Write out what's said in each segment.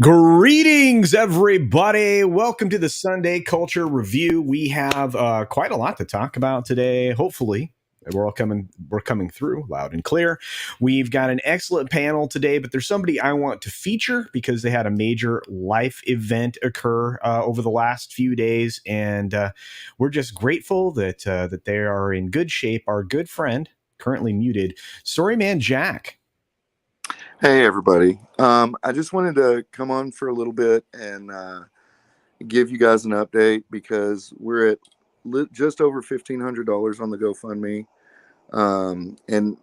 Greetings, everybody. Welcome to the Sunday Culture Review. We have quite a lot to talk about today. Hopefully, we're coming through loud and clear. We've got an excellent panel today, but there's somebody I want to feature because they had a major life event occur over the last few days, and we're just grateful that they are in good shape. Our good friend, currently muted, Storyman Jack. Hey, everybody. I just wanted to come on for a little bit and give you guys an update because we're at just over $1,500 on the GoFundMe. And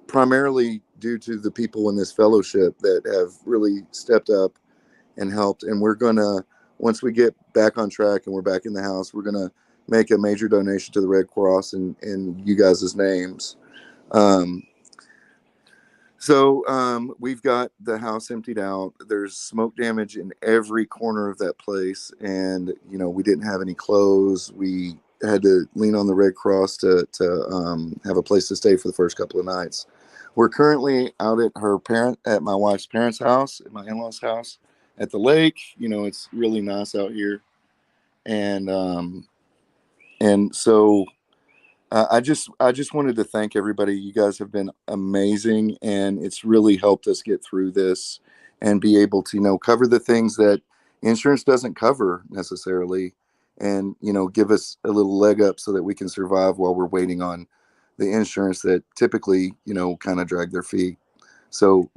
primarily due to the people in this fellowship that have really stepped up and helped. And we're going to, once we get back on track and we're back in the house, we're going to make a major donation to the Red Cross in you guys' names. So we've got the house emptied out. There's smoke damage in every corner of that place. And, you know, we didn't have any clothes. We had to lean on the Red Cross to have a place to stay for the first couple of nights. We're currently out at my wife's parents' house, at my in-laws' house at the lake. You know, it's really nice out here. And so I just wanted to thank everybody. You guys have been amazing, and it's really helped us get through this and be able to, you know, cover the things that insurance doesn't cover necessarily, and, you know, give us a little leg up so that we can survive while we're waiting on the insurance that typically, you know, kind of drag their feet. So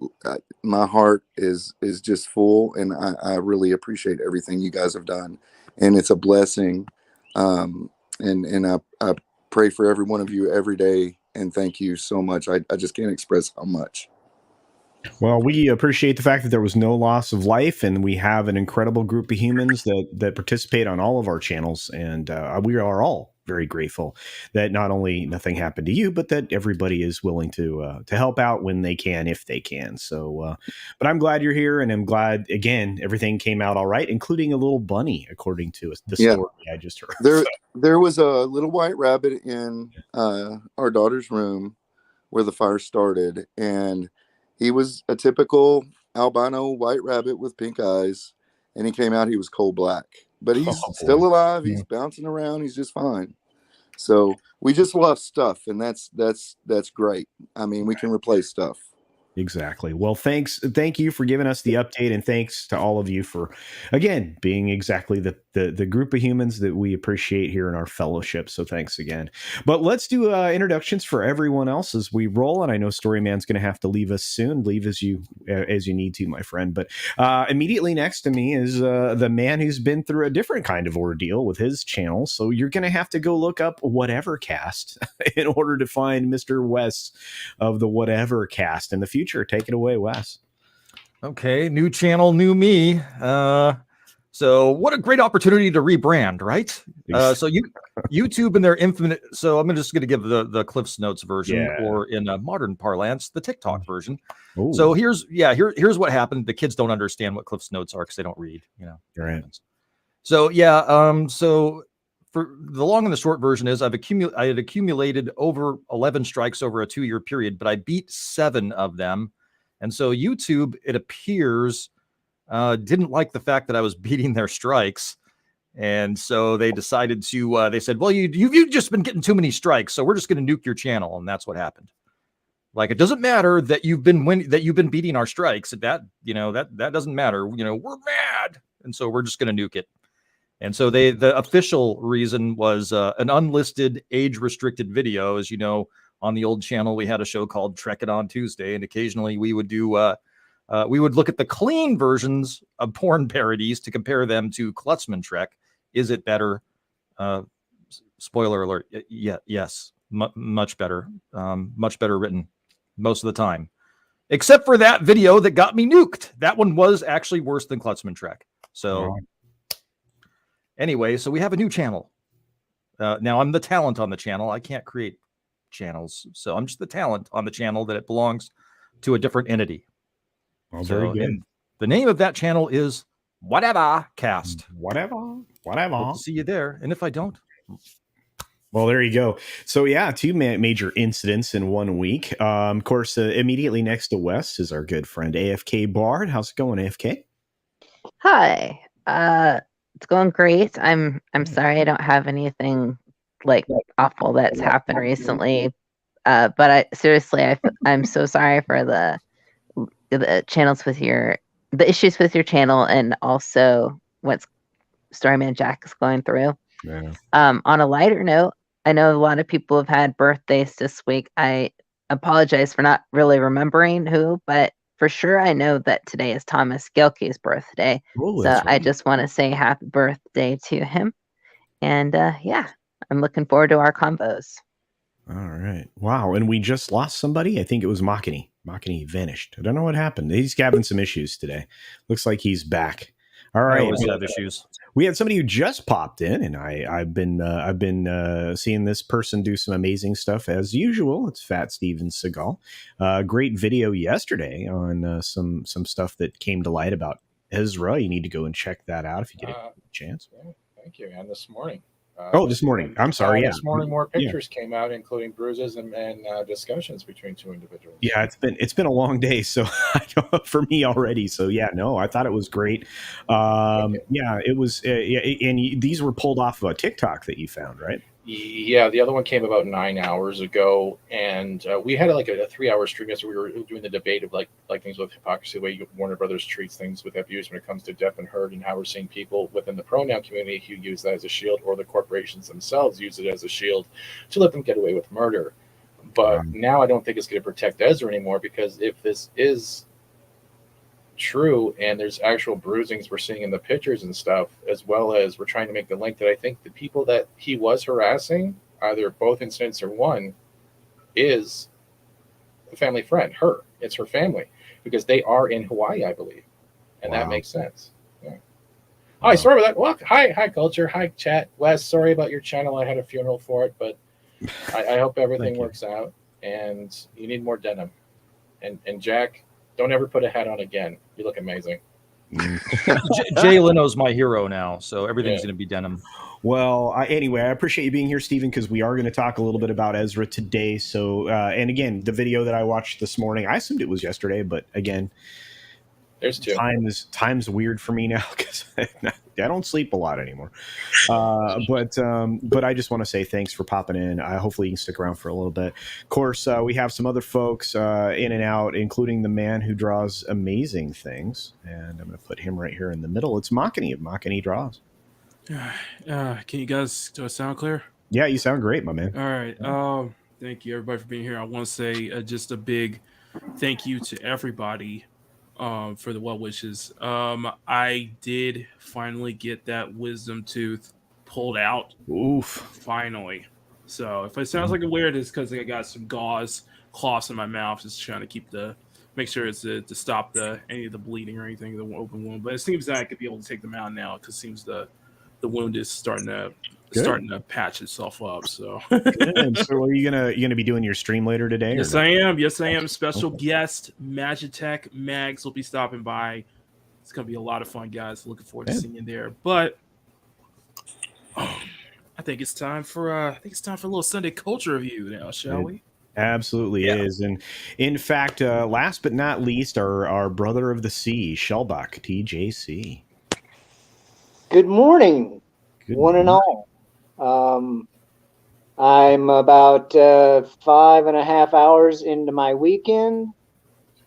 my heart is just full, and I really appreciate everything you guys have done, and it's a blessing. And I pray for every one of you every day, and thank you so much. I just can't express how much. Well, we appreciate the fact that there was no loss of life, and we have an incredible group of humans that participate on all of our channels, and we are all very grateful that not only nothing happened to you, but that everybody is willing to help out when they can, if they can. So, but I'm glad you're here, and I'm glad again everything came out all right, including a little bunny, according to the story I just heard. There was a little white rabbit in our daughter's room where the fire started, and he was a typical albino white rabbit with pink eyes, and he came out. He was coal black, but he's still alive. He's bouncing around. He's just fine. So we just lost stuff, and that's great. I mean, we can replace stuff. Exactly. Well, thank you for giving us the update, and thanks to all of you for, again, being exactly the group of humans that we appreciate here in our fellowship. So thanks again. But let's do introductions for everyone else as we roll. And I know Storyman's going to have to leave us soon. Leave as you need to, my friend. But immediately next to me is the man who's been through a different kind of ordeal with his channel. So you're going to have to go look up Whatever Cast in order to find Mr. Wes of the Whatever Cast in the future. Take it away, Wes. Okay, new channel, new me. So what a great opportunity to rebrand, right? So YouTube and their infinite. So I'm just going to give the Cliff's Notes version, or in a modern parlance, the TikTok version. Ooh. So here's what happened. The kids don't understand what Cliff's Notes are because they don't read. You know. Right. So so for the long and the short version is I had accumulated over 11 strikes over a 2-year period, but I beat 7 of them. And so YouTube, it appears, didn't like the fact that I was beating their strikes. And so they decided to, they said, well, you've just been getting too many strikes, so we're just going to nuke your channel. And that's what happened. Like, it doesn't matter that you've been beating our strikes. That doesn't matter. We're mad, and so we're just going to nuke it. And so the official reason was an unlisted, age-restricted video. As you know, on the old channel, we had a show called Trek It On Tuesday, and occasionally we would do we would look at the clean versions of porn parodies to compare them to Klutzman Trek. Is it better? Spoiler alert. Yes, much better. Much better written most of the time, except for that video that got me nuked. That one was actually worse than Klutzman Trek. So. Anyway, so we have a new channel. Now I'm the talent on the channel. I can't create channels. So I'm just the talent on the channel that it belongs to a different entity. Well, very good. And the name of that channel is Whatever Cast. Whatever. Hope to see you there. And if I don't. Well, there you go. So, yeah, two major incidents in 1 week. Of course, immediately next to Wes is our good friend AFK Bard. How's it going, AFK? Hi. It's going great. I'm sorry I don't have anything like awful that's happened recently. But I'm so sorry for the channels with the issues with your channel, and also what Storyman Jack is going through. Yeah. On a lighter note, I know a lot of people have had birthdays this week. I apologize for not really remembering who, but for sure, I know that today is Thomas Gelke's birthday. Oh, so right. I just want to say happy birthday to him. And I'm looking forward to our combos. All right. Wow. And we just lost somebody. I think it was Makini. Makini vanished. I don't know what happened. He's having some issues today. Looks like he's back. All right. I always have issues. We had somebody who just popped in, and I've been seeing this person do some amazing stuff as usual. It's Fat Steven Seagal. Great video yesterday on some stuff that came to light about Ezra. You need to go and check that out if you get a chance. Yeah, thank you. And this morning. This morning. I'm sorry. This morning, more pictures came out, including bruises and discussions between two individuals. Yeah, it's been a long day, so for me already. So I thought it was great. It was. And these were pulled off of a TikTok that you found, right? Yeah, the other one came about 9 hours ago, and we had like a 3-hour stream yesterday. We were doing the debate of like things with hypocrisy, the way Warner Brothers treats things with abuse when it comes to deaf and heard, and how we're seeing people within the pronoun community who use that as a shield, or the corporations themselves use it as a shield to let them get away with murder. But now I don't think it's going to protect Ezra anymore, because if this is true and there's actual bruisings we're seeing in the pictures and stuff, as well as we're trying to make the link that I think the people that he was harassing, either both incidents or one, is a family friend. It's her family, because they are in Hawaii, I believe, and that makes sense. Yeah. Hi, sorry about that. Well, hi culture, hi chat. Wes, sorry about your channel. I had a funeral for it, but I hope everything works out. And you need more denim. And Jack, don't ever put a hat on again. You look amazing. Jay Leno's my hero now, so everything's going to be denim. Well, anyway, I appreciate you being here, Stephen, because we are going to talk a little bit about Ezra today. So, and again, the video that I watched this morning, I assumed it was yesterday, but again, there's two. Time's weird for me now because I don't sleep a lot anymore. But I just want to say thanks for popping in. Hopefully you can stick around for a little bit. Of course, we have some other folks in and out, including the man who draws amazing things. And I'm going to put him right here in the middle. It's Makini of Makini Draws. Can you guys sound clear? Yeah, you sound great, my man. All right. Thank you, everybody, for being here. I want to say just a big thank you to everybody for the well wishes. I did finally get that wisdom tooth pulled out. Oof! Finally. So if it sounds like a weird, it's because I got some cloths in my mouth, just trying to make sure it's to stop any of the bleeding or anything, the open wound. But it seems that I could be able to take them out now, because it seems the wound is starting to patch itself up. So, Good. So are you gonna be doing your stream later today? Yes, I am. Yes, I am. Special guest Magitech Mags will be stopping by. It's gonna be a lot of fun, guys. Looking forward to seeing you there. But I think it's time for a little Sunday culture review now, shall we? Absolutely is. And in fact, last but not least, our brother of the sea, Shellbach TJC. Good morning, one and all. I'm about 5.5 hours into my weekend,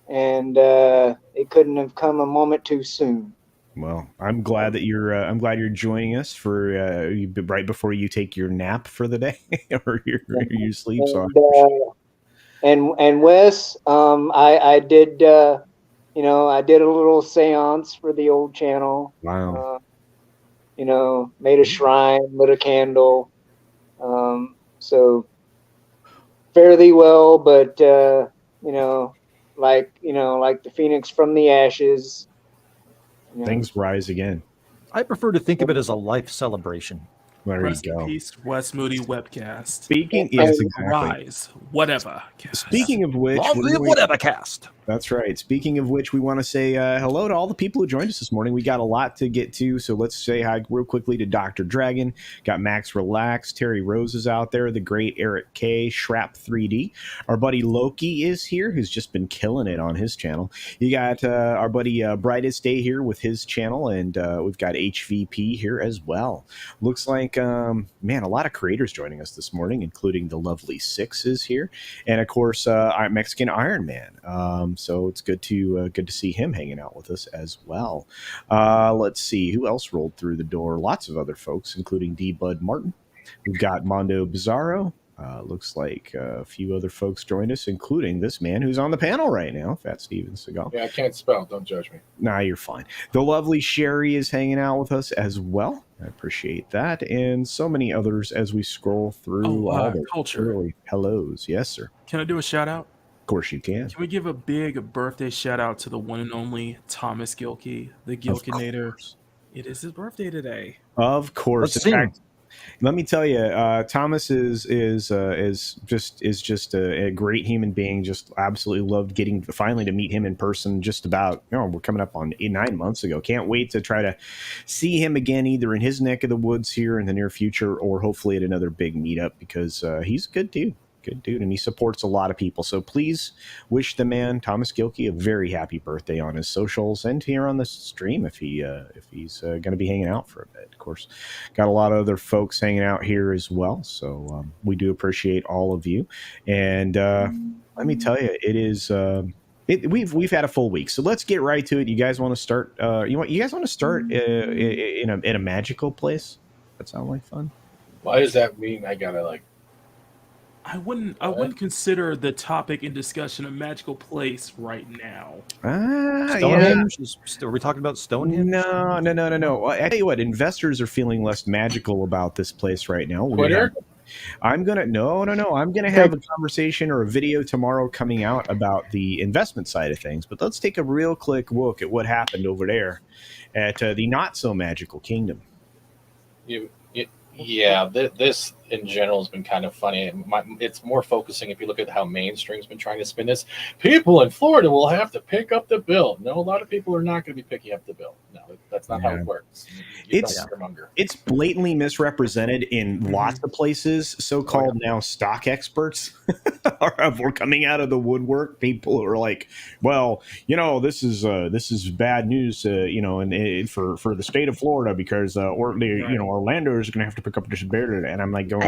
and it couldn't have come a moment too soon. Well, I'm glad that you're joining us for right before you take your nap for the day or your sleep. So I And Wes, I did I did a little seance for the old channel. wow. Made a shrine, lit a candle. So fairly well, but like the phoenix from the ashes. Things rise again. I prefer to think of it as a life celebration. There Rest you in go. peace, Wes Moody webcast. Speaking, yes, exactly. Rise, whatever. Cast. Speaking of which, Long live whatever cast. That's right. Speaking of which, we want to say hello to all the people who joined us this morning. We got a lot to get to, so let's say hi real quickly to Dr. Dragon. Got Max Relax, Terry Rose is out there, the great Eric K, Shrap 3D. Our buddy Loki is here, who's just been killing it on his channel. You got our buddy Brightest Day here with his channel, and we've got HVP here as well. Looks like, man, a lot of creators joining us this morning, including the lovely Six is here, and of course, our Mexican Iron Man. So it's good to see him hanging out with us as well. Let's see who else rolled through the door. Lots of other folks, including D. Bud Martin. We've got Mondo Bizarro. Looks like a few other folks joined us, including this man who's on the panel right now, Fat Steven Seagal. Yeah, I can't spell. Don't judge me. Nah, you're fine. The lovely Sherry is hanging out with us as well. I appreciate that. And so many others as we scroll through all the early hellos. Yes, sir. Can I do a shout out? Of course you can. Can we give a big birthday shout out to the one and only Thomas Gilkey, the Gilkinator? It is his birthday today. Of course. In fact, let me tell you, Thomas is just a great human being. Just absolutely loved getting finally to meet him in person. Just about, we're coming up on 9 months ago. Can't wait to try to see him again, either in his neck of the woods here in the near future, or hopefully at another big meetup, because he's a good dude. Good dude, and he supports a lot of people. So please wish the man, Thomas Gilkey, a very happy birthday on his socials and here on the stream if he's going to be hanging out for a bit. Of course, got a lot of other folks hanging out here as well. So we do appreciate all of you. And let me tell you, it is. We've had a full week, so let's get right to it. You guys want to start? You guys want to start in a magical place? That sound like fun? Why does that mean I gotta I wouldn't consider the topic in discussion a magical place right now. Stonehenge? Are we talking about Stonehenge? No. I tell you what, investors are feeling less magical about this place right now. I'm gonna have a conversation or a video tomorrow coming out about the investment side of things. But let's take a real quick look at what happened over there at the not so magical kingdom. Yeah, this in general has been kind of funny. It's more focusing, if you look at how mainstream's been trying to spin this, people in Florida will have to pick up the bill. No, a lot of people are not going to be picking up the bill. No, that's not how it works. It's blatantly misrepresented in lots of places. So-called now stock experts are coming out of the woodwork. People are like, well, this is bad news, and for the state of Florida, because Orlando is going to have to pick up this bill. And I'm like going,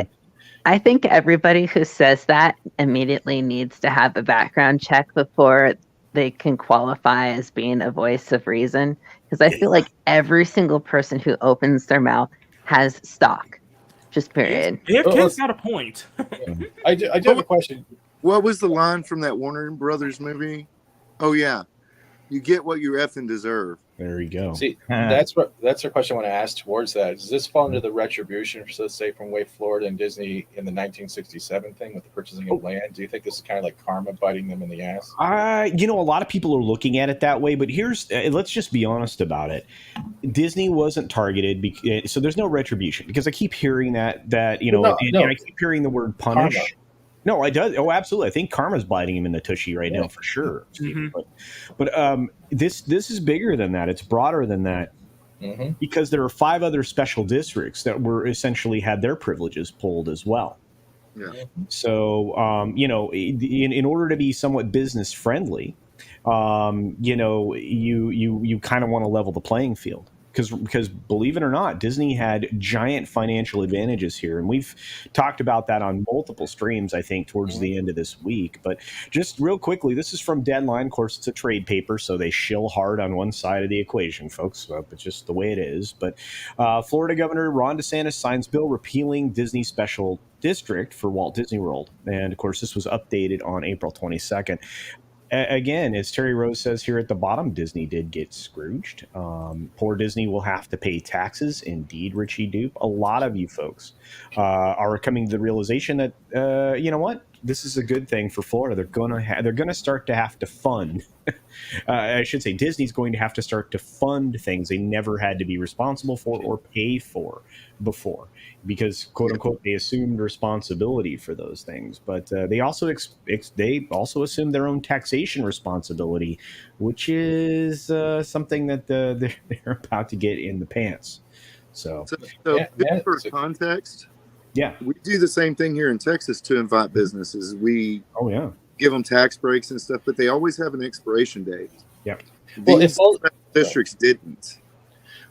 I think everybody who says that immediately needs to have a background check before they can qualify as being a voice of reason. Because I feel like every single person who opens their mouth has stock. Just period. AFK's got a point. I do have a question. What was the line from that Warner Brothers movie? Oh, yeah. You get what you effing deserve. There you go. See, that's the question I want to ask towards that. Does this fall into the retribution, let's say, from Way Florida and Disney in the 1967 thing with the purchasing of land? Do you think this is kind of like karma biting them in the ass? A lot of people are looking at it that way, but let's just be honest about it. Disney wasn't targeted, so there's no retribution, because I keep hearing that and I keep hearing the word punish. Karma. No, I do. Oh, absolutely. I think karma's biting him in the tushy right now for sure. Mm-hmm. But this is bigger than that. It's broader than that, because there are 5 other special districts that were essentially had their privileges pulled as well. Yeah. So in order to be somewhat business friendly, you kind of want to level the playing field, because believe it or not, Disney had giant financial advantages here, and we've talked about that on multiple streams, I think, towards the end of this week. But just real quickly, this is from Deadline. Of course, it's a trade paper, so they shill hard on one side of the equation, folks. It's just the way it is. But Florida Governor Ron DeSantis signs bill repealing Disney special district for Walt Disney World, and of course, this was updated on April 22nd. Again, as Terry Rose says here at the bottom, Disney did get Scrooged. Poor Disney will have to pay taxes. Indeed, Richie Dupe. A lot of you folks are coming to the realization that you know what, this is a good thing for Florida. They're gonna start to have to fund. I should say Disney's going to have to start to fund things they never had to be responsible for or pay for before, because quote unquote they assumed responsibility for those things, but they also assumed their own taxation responsibility, which is something that they're about to get in the pants. So for context, yeah, we do the same thing here in Texas to invite businesses. We give them tax breaks and stuff, but they always have an expiration date. Yeah. These districts didn't.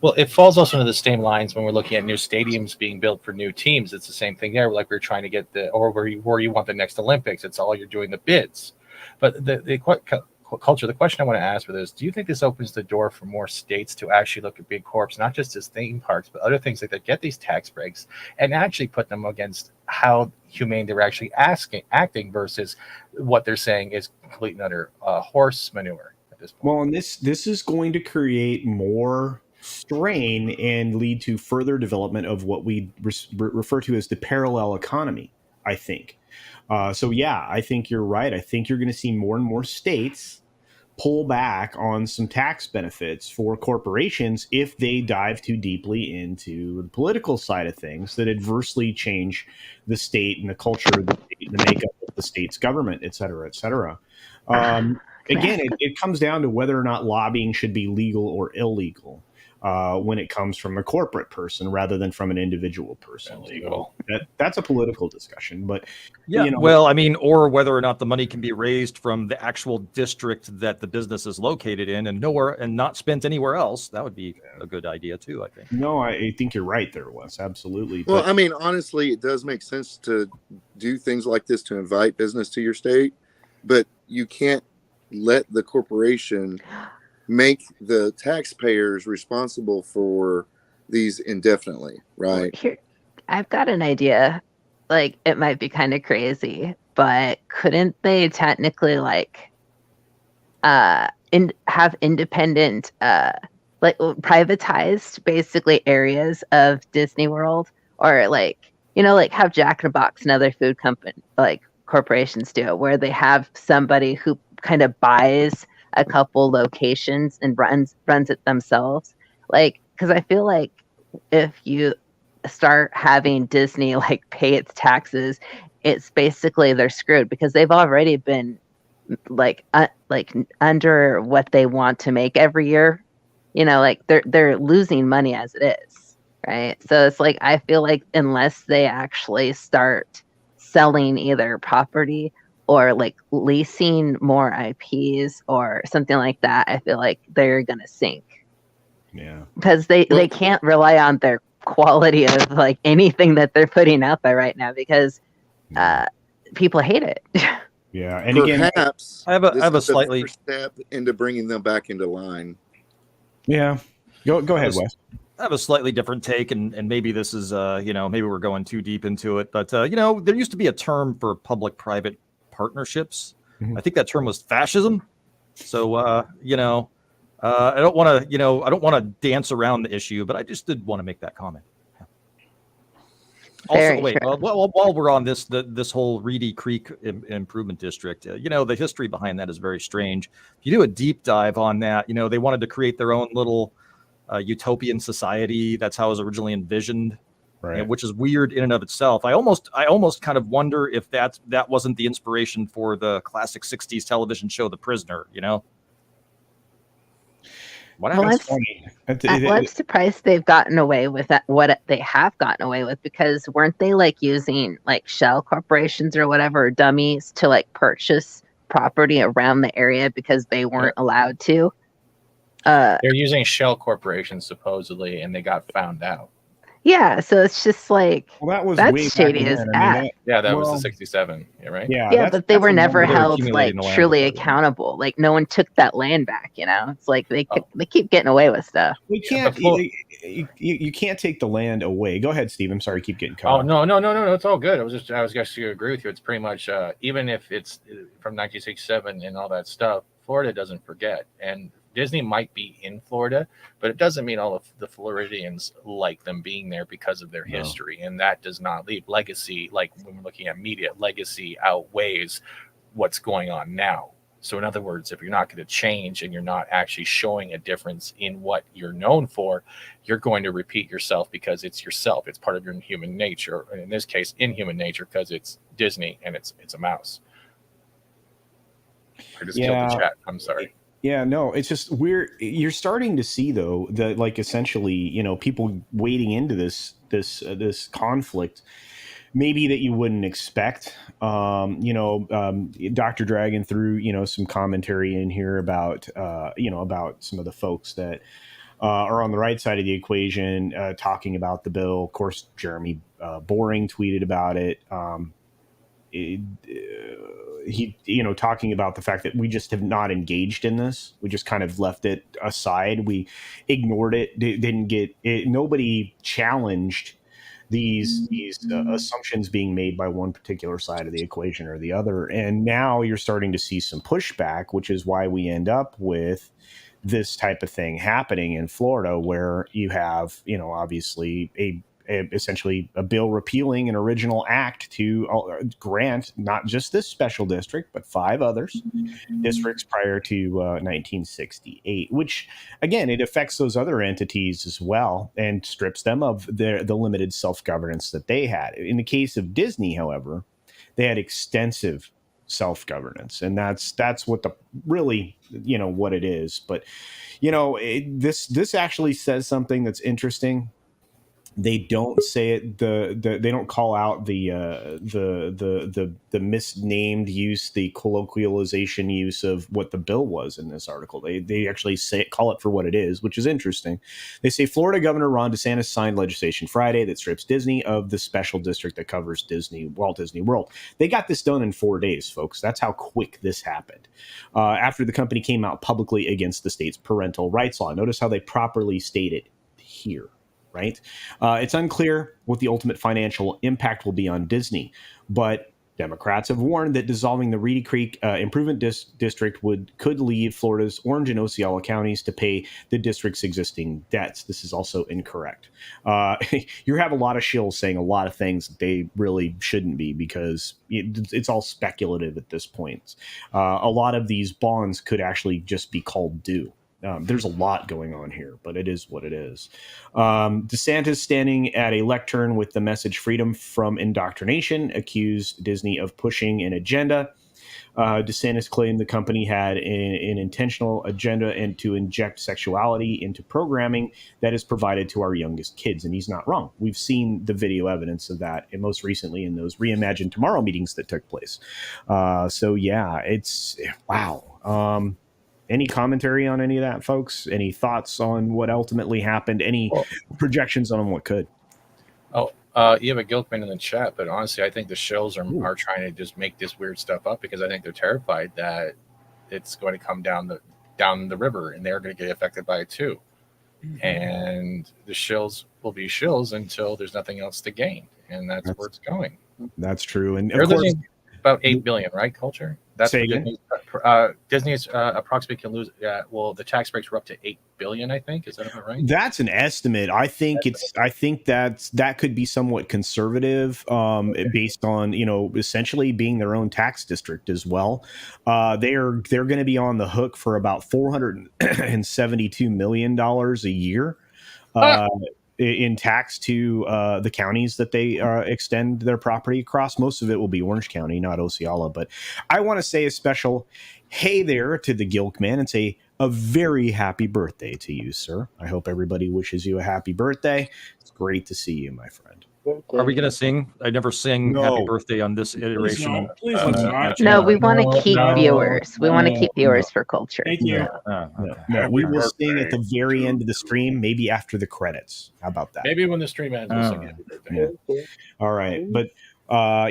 Well, it falls also into the same lines when we're looking at new stadiums being built for new teams. It's the same thing there. Like we're trying to get where you want the next Olympics. It's all you're doing the bids. But the culture, the question I want to ask for this, do you think this opens the door for more states to actually look at big corps, not just as theme parks, but other things like that, get these tax breaks and actually put them against how humane they're actually acting versus what they're saying is complete and utter horse manure at this point? Well, and this is going to create more strain and lead to further development of what we refer to as the parallel economy, I think. So yeah, I think you're right. I think you're going to see more and more states pull back on some tax benefits for corporations if they dive too deeply into the political side of things that adversely change the state and the culture of the state and the makeup of the state's government, et cetera, et cetera. Again, it comes down to whether or not lobbying should be legal or illegal when it comes from a corporate person rather than from an individual person. That's a political discussion, but yeah, well, I mean, or whether or not the money can be raised from the actual district that the business is located in and not spent anywhere else. That would be a good idea too, I think. No, I think you're right there, Wes. Absolutely. Well, I mean, honestly, it does make sense to do things like this to invite business to your state, but you can't let the corporation make the taxpayers responsible for these indefinitely, right? Here, I've got an idea. Like, it might be kind of crazy, but couldn't they technically have independent, privatized basically areas of Disney World, or have Jack in the Box and other food company corporations do, where they have somebody who kind of buys a couple locations and runs it themselves. Because I feel like if you start having Disney pay its taxes, it's basically they're screwed because they've already been under what they want to make every year. They're losing money as it is, right? So it's I feel like unless they actually start selling either property or leasing more IPs or something like that, I feel like they're gonna sink. Yeah, because they can't rely on their quality of anything that they're putting out there right now because people hate it. Yeah, and perhaps again, I have a slightly first step into bringing them back into line. Yeah, go ahead, Wes. I have a slightly different take, and maybe this is maybe we're going too deep into it, but there used to be a term for public-private partnerships. I think that term was fascism. So I don't want to dance around the issue, but I just did want to make that comment. Also, wait, while we're on this whole Reedy Creek Improvement District, the history behind that is very strange. If you do a deep dive on that, they wanted to create their own little utopian society. That's how it was originally envisioned. Right. Which is weird in and of itself. I almost kind of wonder if that wasn't the inspiration for the classic 60s television show The Prisoner, I'm surprised they've gotten away with that, what they have gotten away with, because weren't they using shell corporations or whatever, or dummies to purchase property around the area because they weren't allowed to? They're using shell corporations supposedly, and they got found out. Yeah, so it's just like, well, that was that's way back shady as then. F. That was the 67. Yeah, right. Yeah, but they were never held accumulating like the land truly before then. accountable. Like no one took that land back. It's like they keep getting away with stuff. We can't. You can't take the land away. Go ahead, Steve. I'm sorry, keep getting cut off. No, it's all good. I was just to agree with you. It's pretty much even if it's from 1967 and all that stuff, Florida doesn't forget, and Disney might be in Florida, but it doesn't mean all of the Floridians like them being there because of their history, and that does not leave legacy. Like when we're looking at media, legacy outweighs what's going on now. So in other words, if you're not going to change and you're not actually showing a difference in what you're known for, you're going to repeat yourself because it's yourself. It's part of your human nature. And in this case, inhuman nature, because it's Disney and it's a mouse. I just killed the chat. I'm sorry. Yeah, no, it's just you're starting to see though that like essentially, people wading into this conflict maybe that you wouldn't expect. Dr. Dragon threw, some commentary in here about, about some of the folks that are on the right side of the equation talking about the bill. Of course, Jeremy Boring tweeted about it. He talking about the fact that we just have not engaged in this. We just kind of left it aside. We ignored it. Didn't get it. Nobody challenged these assumptions being made by one particular side of the equation or the other. And now you're starting to see some pushback, which is why we end up with this type of thing happening in Florida, where you have, obviously essentially a bill repealing an original act to grant not just this special district, but 5 others districts prior to 1968, which again, it affects those other entities as well and strips them of the limited self-governance that they had. In the case of Disney, however, they had extensive self-governance, and that's what the really, what it is. But this actually says something that's interesting. They don't say it. They don't call out the misnamed use, the colloquialization use of what the bill was in this article. They actually call it for what it is, which is interesting. They say Florida Governor Ron DeSantis signed legislation Friday that strips Disney of the special district that covers Walt Disney World. They got this done in 4 days, folks. That's how quick this happened. After the company came out publicly against the state's parental rights law. Notice how they properly state it here. Right? It's unclear what the ultimate financial impact will be on Disney, but Democrats have warned that dissolving the Reedy Creek Improvement District could leave Florida's Orange and Osceola counties to pay the district's existing debts. This is also incorrect. You have a lot of shills saying a lot of things that they really shouldn't be, because it's all speculative at this point. A lot of these bonds could actually just be called due. There's a lot going on here, but it is what it is. DeSantis, standing at a lectern with the message "Freedom from Indoctrination," accused Disney of pushing an agenda. DeSantis claimed the company had an intentional agenda and to inject sexuality into programming that is provided to our youngest kids. And he's not wrong. We've seen the video evidence of that, and most recently in those Reimagine Tomorrow meetings that took place. So yeah, it's wow. Any commentary on any of that, folks? Any thoughts on what ultimately happened? Any projections on what could? You have a Gilkman in the chat, but honestly, I think the shills are trying to just make this weird stuff up because I think they're terrified that it's going to come down the river and they're going to get affected by it too. Mm-hmm. And the shills will be shills until there's nothing else to gain, and that's where it's going. That's true, and they're of course, about $8 billion, right? Culture. That's Disney's approximately can lose. The tax breaks were up to $8 billion. I think is that right? That's an estimate. I think that could be somewhat conservative, based on essentially being their own tax district as well. They're going to be on the hook for about $472 million a year. In tax to the counties that they extend their property across. Most of it will be Orange County, not Osceola. But I want to say a special hey there to the Gilkman and say a very happy birthday to you, sir. I hope everybody wishes you a happy birthday. It's great to see you, my friend. Are we gonna sing? I never sing "Happy No. Birthday" on this iteration. no. Please let's not. No, we want to keep no, viewers. We want to keep viewers for culture. Thank you. No, we will sing at the very end of the stream, maybe after the credits. How about that? Maybe when the stream ends, we'll sing happy birthday. Yeah. All right, but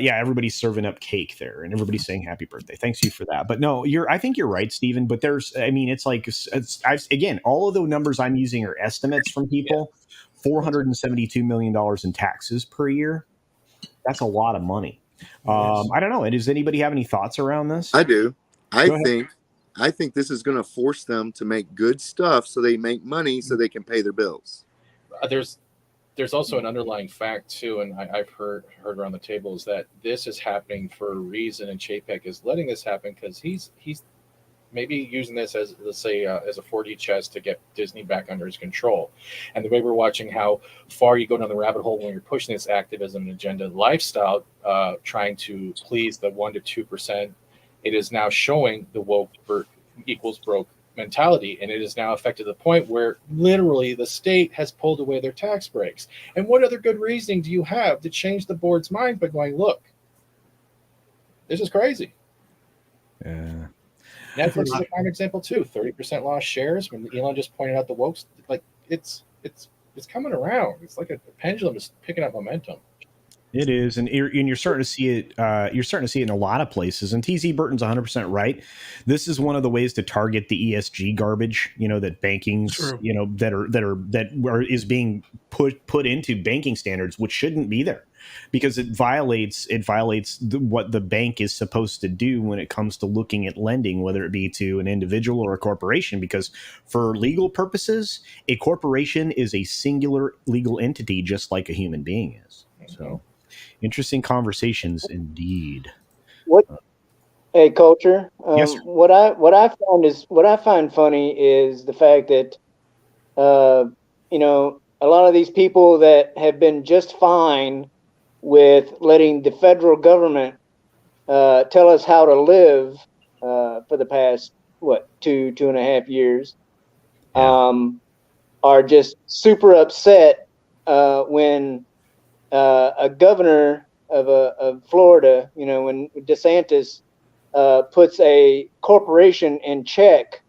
yeah, everybody's serving up cake there, and everybody's saying happy birthday. Thanks you for that. But no, I think you're right, Stephen. But it's like again, all of the numbers I'm using are estimates from people. $472 million in taxes per year. That's a lot of money. I don't know. Does anybody have any thoughts around this? I do. I think this is going to force them to make good stuff so they make money so they can pay their bills. There's also an underlying fact too, and I've heard around the table is that this is happening for a reason, and Chapek is letting this happen because he's maybe using this as, let's say, as a 4D chess to get Disney back under his control. And the way we're watching how far you go down the rabbit hole when you're pushing this activism agenda lifestyle, trying to please the 1% to 2%, it is now showing the woke equals broke mentality, and it is now affected the point where literally the state has pulled away their tax breaks. And what other good reasoning do you have to change the board's mind by going, look, this is crazy? Yeah. Netflix is a prime example too. 30% lost shares when Elon just pointed out the wokes. Like it's coming around. It's like a pendulum is picking up momentum. It is, and you're starting to see it. You're starting to see it in a lot of places. And TZ Burton's 100% right. This is one of the ways to target the ESG garbage. That banking's, that is being put into banking standards, which shouldn't be there, because it violates what the bank is supposed to do when it comes to looking at lending, whether it be to an individual or a corporation. Because for legal purposes, a corporation is a singular legal entity, just like a human being is. So. Interesting conversations indeed. Hey, Culture. Yes, what I find funny is the fact that a lot of these people that have been just fine with letting the federal government tell us how to live for the past 2.5 years are just super upset when a governor of Florida, when DeSantis puts a corporation in check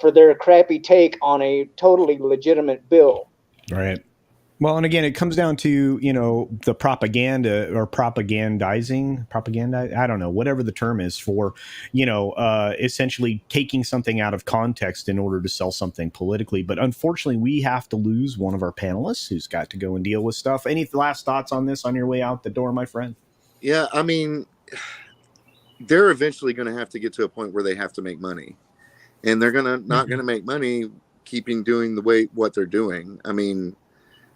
for their crappy take on a totally legitimate bill. Right. Well, and again, it comes down to, the propaganda or propagandizing, I don't know, whatever the term is for, essentially taking something out of context in order to sell something politically. But unfortunately, we have to lose one of our panelists who's got to go and deal with stuff. Any last thoughts on this on your way out the door, my friend? Yeah, I mean, they're eventually going to have to get to a point where they have to make money. And they're not going to make money keeping doing what they're doing. I mean,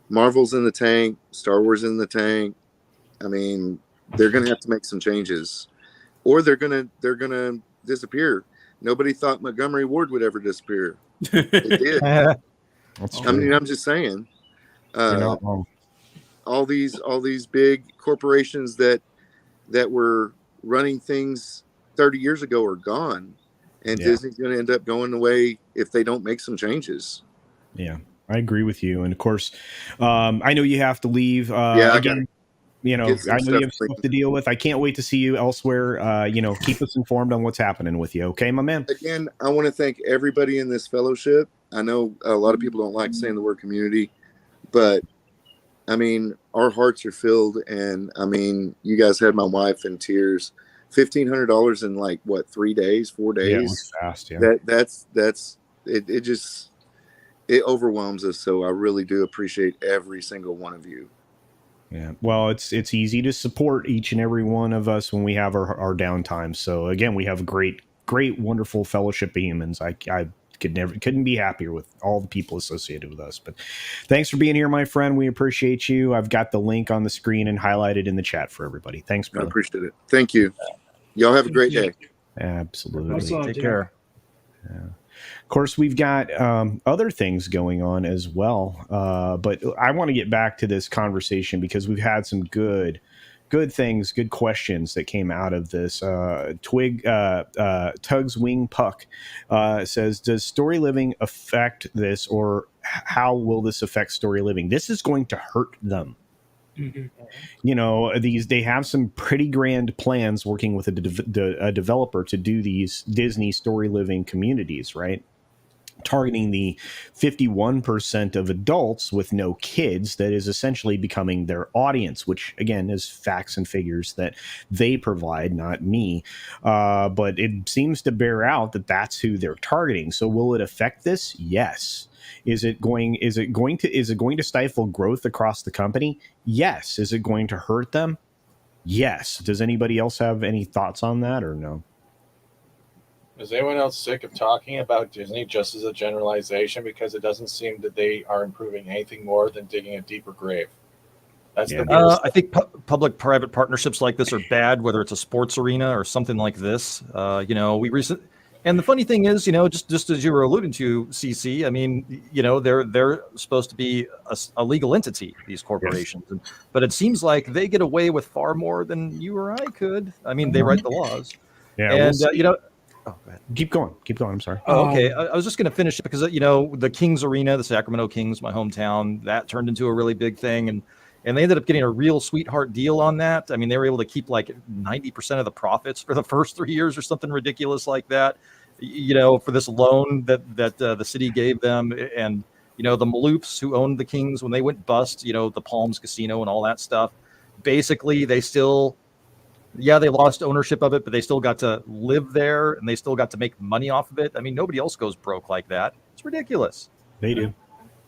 Marvel's in the tank, Star Wars in the tank. I mean, they're going to have to make some changes, or they're going to disappear. Nobody thought Montgomery Ward would ever disappear. It did. I mean, I'm just saying. You're not wrong. All these big corporations that were running things 30 years ago are gone, and Disney's going to end up going away if they don't make some changes. Yeah. I agree with you. And of course, I know you have to leave. Again, I know you have stuff to deal with. I can't wait to see you elsewhere. Keep us informed on what's happening with you. Okay, my man? Again, I want to thank everybody in this fellowship. I know a lot of people don't like saying the word community, but I mean, our hearts are filled. And I mean, you guys had my wife in tears. $1,500 in 3 days, 4 days. Yeah, it was fast. Yeah. It overwhelms us. So I really do appreciate every single one of you. Yeah. Well, it's easy to support each and every one of us when we have our downtime. So again, we have a great, wonderful fellowship of humans. I couldn't be happier with all the people associated with us. But thanks for being here, my friend. We appreciate you. I've got the link on the screen and highlighted in the chat for everybody. Thanks, brother. I appreciate it. Thank you. Y'all have a great day. Absolutely. Take care. Yeah. Of course, we've got other things going on as well. But I want to get back to this conversation because we've had some good things, good questions that came out of this. Tug's Wing Puck says, does story living affect this, or how will this affect story living? This is going to hurt them. Mhm. You know, they have some pretty grand plans working with a developer to do these Disney story living communities, right? Targeting the 51% of adults with no kids that is essentially becoming their audience, which again is facts and figures that they provide, not me. But it seems to bear out that that's who they're targeting. So will it affect this? Yes. Is it going to stifle growth across the company? Yes. Is it going to hurt them? Yes. Does anybody else have any thoughts on that or no? Is anyone else sick of talking about Disney just as a generalization, because it doesn't seem that they are improving anything more than digging a deeper grave? That's the weirdest. I think public-private partnerships like this are bad, whether it's a sports arena or something like this. You know, and the funny thing is, you know, just as you were alluding to, CC, I mean, you know, they're supposed to be a legal entity, these corporations, but it seems like they get away with far more than you or I could. I mean, they write the laws, Yeah, and you know. Oh, go ahead. Keep going. I'm sorry. Oh, okay. I was just going to finish it because, you know, the Kings Arena, the Sacramento Kings, my hometown, that turned into a really big thing. And they ended up getting a real sweetheart deal on that. I mean, they were able to keep like 90% of the profits for the first 3 years or something ridiculous like that, you know, for this loan that the city gave them. And, you know, the Maloofs who owned the Kings, when they went bust, you know, the Palms Casino and all that stuff, basically they still... Yeah, they lost ownership of it, but they still got to live there and they still got to make money off of it. I mean, nobody else goes broke like that. It's ridiculous. They do.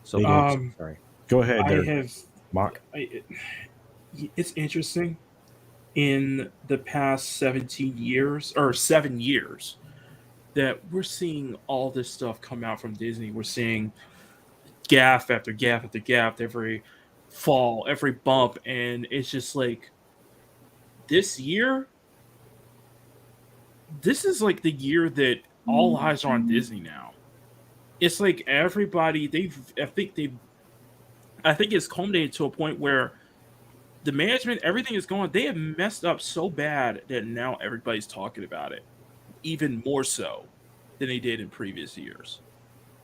So, They do. Sorry. Go ahead there, Mock. It's interesting. In the past 17 years, or 7 years, that we're seeing all this stuff come out from Disney. We're seeing gaffe after gaffe after gaffe, every fall, every bump, and it's just like, this year, this is like the year that all eyes are on Disney now. It's like everybody, I think it's culminated to a point where the management, everything is going, they have messed up so bad that now everybody's talking about it, even more so than they did in previous years.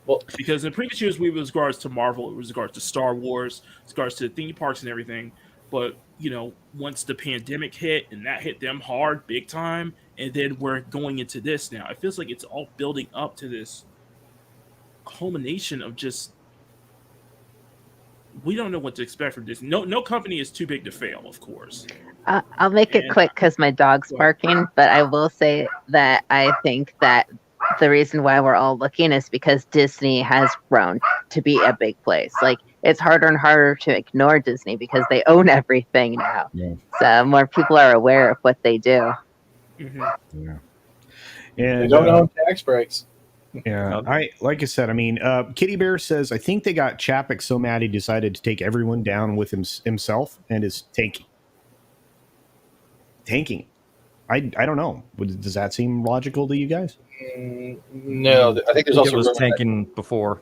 Well, because in previous years, with regards to Marvel, it was regards to Star Wars, regards to theme parks and everything. But, you know, once the pandemic hit, and that hit them hard, big time, and then we're going into this now. It feels like it's all building up to this culmination of just, we don't know what to expect from Disney. No company is too big to fail, of course. I'll make it quick because my dog's barking, but I will say that I think that the reason why we're all looking is because Disney has grown to be a big place. Like, it's harder and harder to ignore Disney because they own everything now. Yeah. So more people are aware of what they do. Mm-hmm. Yeah. And they don't own tax breaks. Yeah, like I said, I mean, Kitty Bear says, I think they got Chapek so mad he decided to take everyone down with himself and is tanking. I don't know. Does that seem logical to you guys? No, I think there's also it was tanking before.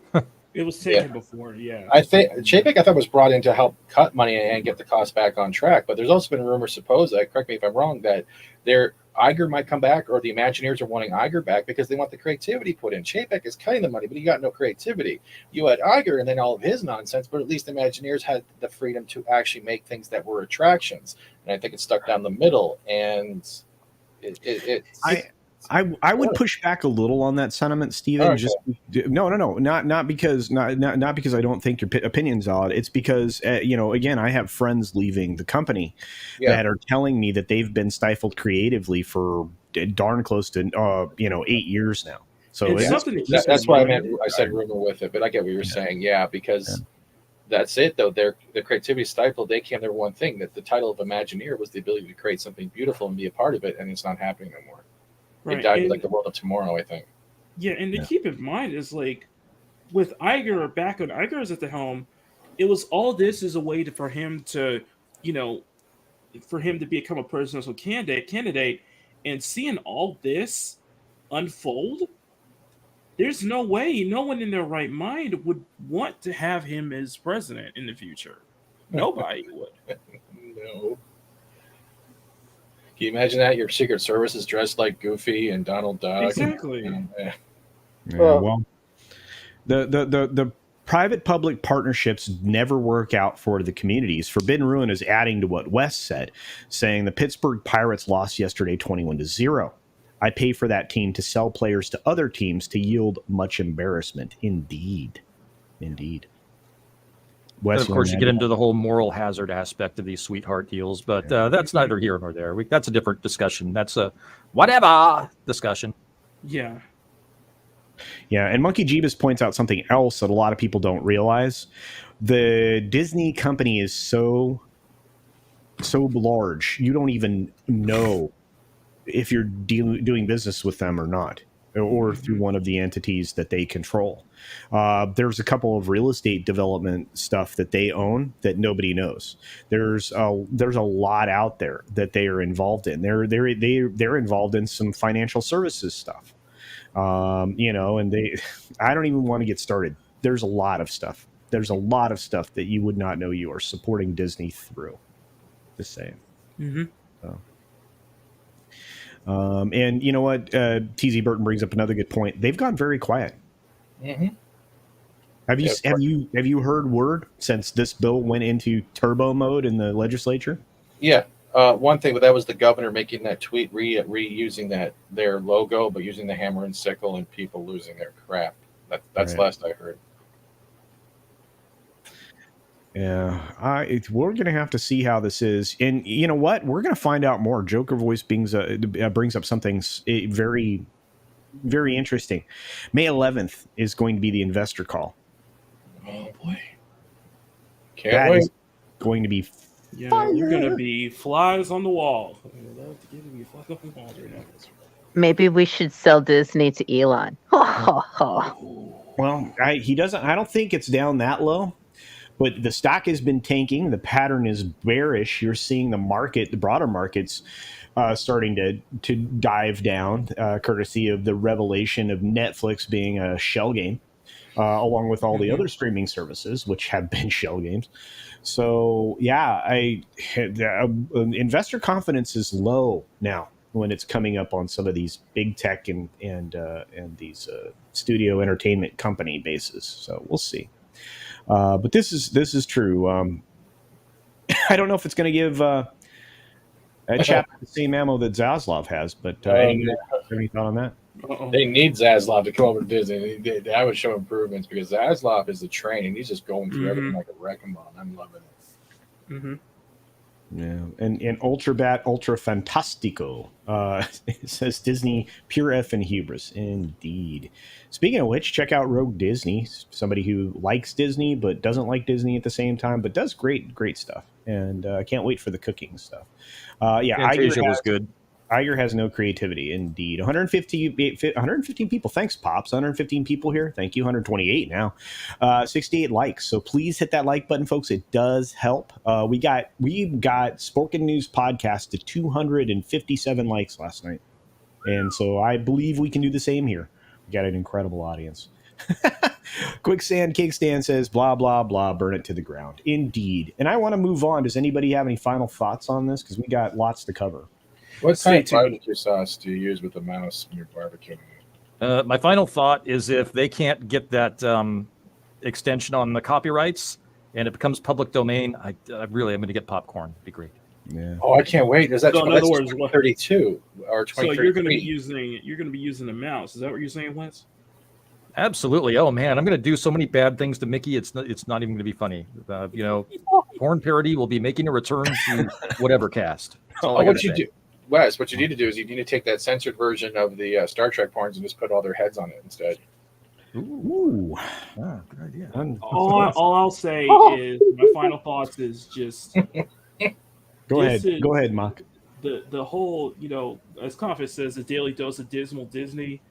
It was taken before, yeah. I think Chapek, I thought, was brought in to help cut money and get the cost back on track. But there's also been rumors, correct me if I'm wrong, that Iger might come back, or the Imagineers are wanting Iger back because they want the creativity put in. Chapek is cutting the money, but he got no creativity. You had Iger and then all of his nonsense, but at least the Imagineers had the freedom to actually make things that were attractions. And I think it's stuck down the middle. And I would push back a little on that sentiment, Steven. Okay. Not because I don't think your opinion's valid. It's because again, I have friends leaving the company that are telling me that they've been stifled creatively for darn close to 8 years now. So that's why I said rumor with it, but I get what you're saying. Yeah, because that's it though. The creativity stifled. They came their one thing, that the title of Imagineer was the ability to create something beautiful and be a part of it, and it's not happening anymore. Right. It died with like the world of tomorrow, I think. Yeah, and to keep in mind is, like, with Iger back when Iger is at the helm, it was all this is a way for him to, become a presidential candidate, and seeing all this unfold, there's no way no one in their right mind would want to have him as president in the future. Nobody would. No. Can you imagine that? Your Secret Service is dressed like Goofy and Donald Duck. Exactly. Well, the Private-public partnerships never work out for the communities. Forbidden Ruin is adding to what Wes said, saying the Pittsburgh Pirates lost yesterday 21-0. I pay for that team to sell players to other teams to yield much embarrassment. Indeed. Wes, and of course, you get into the whole moral hazard aspect of these sweetheart deals, but that's neither here nor there. That's a different discussion. That's a whatever discussion. Yeah. Yeah, and Monkey Jeebus points out something else that a lot of people don't realize. The Disney company is so large, you don't even know if you're doing business with them or not, or through one of the entities that they control. There's a couple of real estate development stuff that they own that nobody knows. There's a lot out there that they are involved in. They're involved in some financial services stuff. And I don't even want to get started. There's a lot of stuff. There's a lot of stuff that you would not know you are supporting Disney through. Just saying. Mm-hmm. So. And you know what? TZ Burton brings up another good point. They've gone very quiet. Mm-hmm. Have you heard word since this bill went into turbo mode in the legislature? Yeah. One thing, but that was the governor making that tweet, reusing their logo, but using the hammer and sickle, and people losing their crap. That's right. Last I heard. Yeah, we're going to have to see how this is. And you know what? We're going to find out more. Joker Voice brings up something very, very interesting. May 11th is going to be the investor call. Oh, boy. Can't wait. Is going to be Yeah, we're going to be flies on the wall. Maybe we should sell Disney to Elon. Well, he doesn't. I don't think it's down that low. But the stock has been tanking. The pattern is bearish. You're seeing the broader markets, starting to dive down, courtesy of the revelation of Netflix being a shell game, along with all the other streaming services, which have been shell games. So, yeah, investor confidence is low now when it's coming up on some of these big tech and these studio entertainment company bases. So we'll see. But this is true. I don't know if it's going to give Chap the same ammo that Zaslav has, but any thought on that? They need Zaslav to come over to Disney. I would show improvements because Zaslav is the train, and he's just going through everything like a wrecking ball. I'm loving it. Mm-hmm. Yeah, and Ultra Fantastico it says Disney pure F and hubris. Indeed. Speaking of which, check out Rogue Disney. Somebody who likes Disney but doesn't like Disney at the same time, but does great stuff. And I can't wait for the cooking stuff. Fantasia was good. Iger has no creativity. Indeed. 115 people. Thanks, Pops. 115 people here. Thank you. 128 now. 68 likes. So please hit that like button, folks. It does help. We got Sporkin News podcast to 257 likes last night. And so I believe we can do the same here. We got an incredible audience. Quicksand Kickstand says, blah, blah, blah, burn it to the ground. Indeed. And I want to move on. Does anybody have any final thoughts on this? Because we got lots to cover. What kind of barbecue sauce do you use with the mouse when you're barbecuing? My final thought is if they can't get that extension on the copyrights and it becomes public domain, I really am going to get popcorn. It'd be great. Yeah. Oh, I can't wait. Is that so in other words, 32 or 23? So you're going to be using the mouse. Is that what you're saying, Wes? Absolutely. Oh man, I'm going to do so many bad things to Mickey. It's not even going to be funny. Porn parody will be making a return to whatever cast. What you do, Wes? What you need to do is you need to take that censored version of the Star Trek porns and just put all their heads on it instead. Ooh, good idea. All I'll say is my final thoughts is just. Go ahead, Mock. The whole, as Confit says, a daily dose of dismal Disney.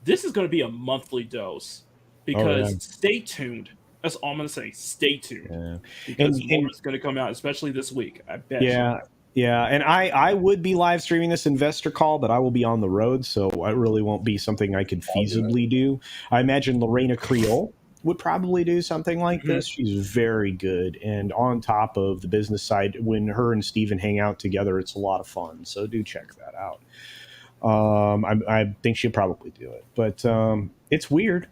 This is going to be a monthly dose because stay tuned. That's all I'm going to say. Stay tuned. Yeah. Because more is going to come out, especially this week. I bet. Yeah. Yeah. And I would be live streaming this investor call, but I will be on the road. So it really won't be something I could feasibly do. I imagine Lorena Creole would probably do something like this. She's very good. And on top of the business side, when her and Steven hang out together, it's a lot of fun. So do check that out. I think she'll probably do it, but it's weird.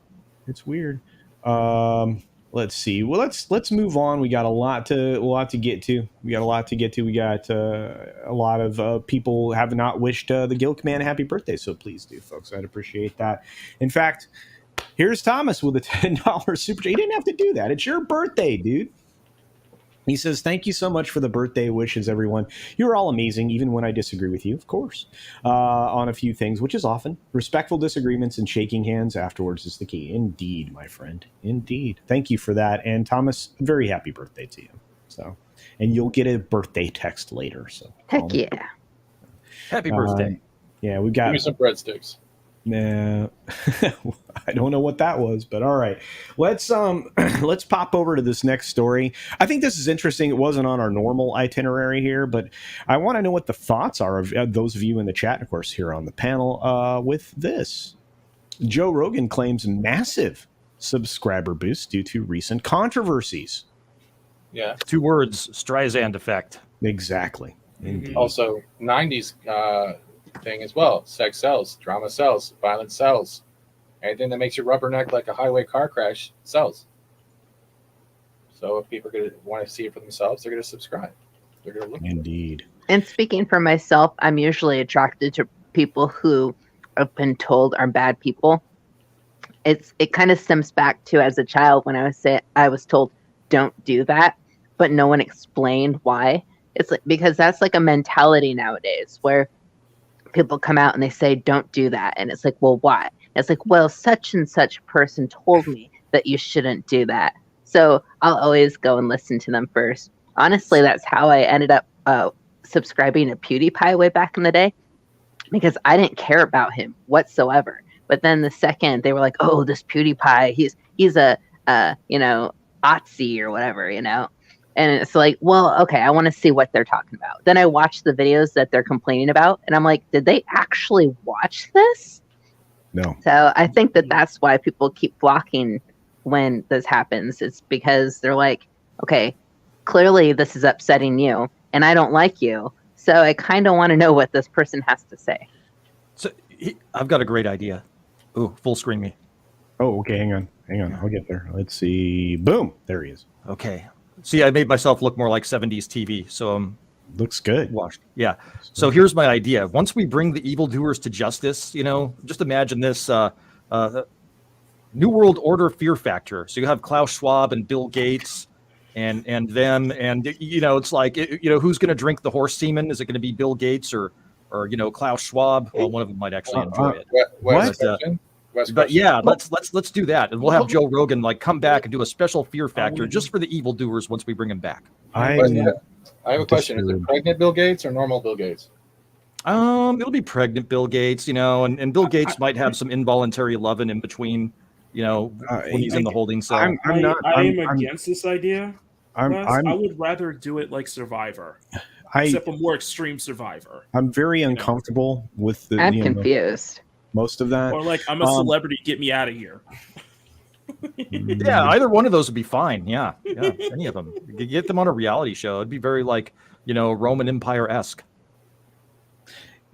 let's see. Well, let's move on. We got a lot to get to. We got a lot of people have not wished the Gilk man a happy birthday, so please do, folks. I'd appreciate that. In fact, here's Thomas with a $10 super chat. He didn't have to do that. It's your birthday, dude. He says, thank you so much for the birthday wishes, everyone. You're all amazing, even when I disagree with you, of course, on a few things, which is often. Respectful disagreements and shaking hands afterwards is the key. Indeed, my friend. Indeed. Thank you for that. And Thomas, very happy birthday to you. So, and you'll get a birthday text later. So Heck yeah. Happy birthday. Yeah, we got... Give me some breadsticks. Nah, I don't know what that was, but all right. Let's pop over to this next story. I think this is interesting. It wasn't on our normal itinerary here, but I want to know what the thoughts are of those of you in the chat, of course, here on the panel with this. Joe Rogan claims massive subscriber boost due to recent controversies. Yeah. 2 words, Streisand effect. Exactly. Indeed. Also, 90s thing as well. Sex sells, drama sells, violence sells. Anything that makes you rubberneck like a highway car crash sells. So if people are going to want to see it for themselves, they're going to subscribe. They're going to look. Indeed. And speaking for myself, I'm usually attracted to people who I've been told are bad people. It kind of stems back to as a child when I was told don't do that, but no one explained why. It's like because that's like a mentality nowadays where people come out and they say don't do that, and it's like, well, why? It's like, well, such and such person told me that you shouldn't do that. So I'll always go and listen to them first. Honestly, that's how I ended up subscribing to PewDiePie way back in the day, because I didn't care about him whatsoever. But then the second they were like, oh, this PewDiePie, he's a Otzi or whatever, And it's like, well, okay, I want to see what they're talking about. Then I watch the videos that they're complaining about, and I'm like, did they actually watch this? No. So I think that's why people keep blocking when this happens. It's because they're like, okay, clearly this is upsetting you, and I don't like you. So I kind of want to know what this person has to say. So I've got a great idea. Ooh, full screen me. Oh, okay, hang on. I'll get there. Let's see. Boom. There he is. Okay. See, I made myself look more like 70s TV, so looks good. Washed. Yeah. So here's my idea. Once we bring the evildoers to justice, just imagine this New World Order fear factor. So you have Klaus Schwab and Bill Gates and them, and it's like who's going to drink the horse semen? Is it going to be Bill Gates or Klaus Schwab? Well, one of them might actually enjoy it. What? But yeah, let's do that, and we'll have Joe Rogan come back and do a special fear factor just for the evildoers once we bring him back. I have a question: is it pregnant Bill Gates or normal Bill Gates? It'll be pregnant Bill Gates, and Bill Gates might have some involuntary loving in between, when he's in the holding cell. I'm against this idea. I would rather do it like Survivor, except a more extreme Survivor. I'm very uncomfortable with the. I'm confused. Most of that, or like I'm a celebrity, get me out of here. Yeah, either one of those would be fine. Yeah, any of them. Get them on a reality show. It'd be very Roman Empire-esque.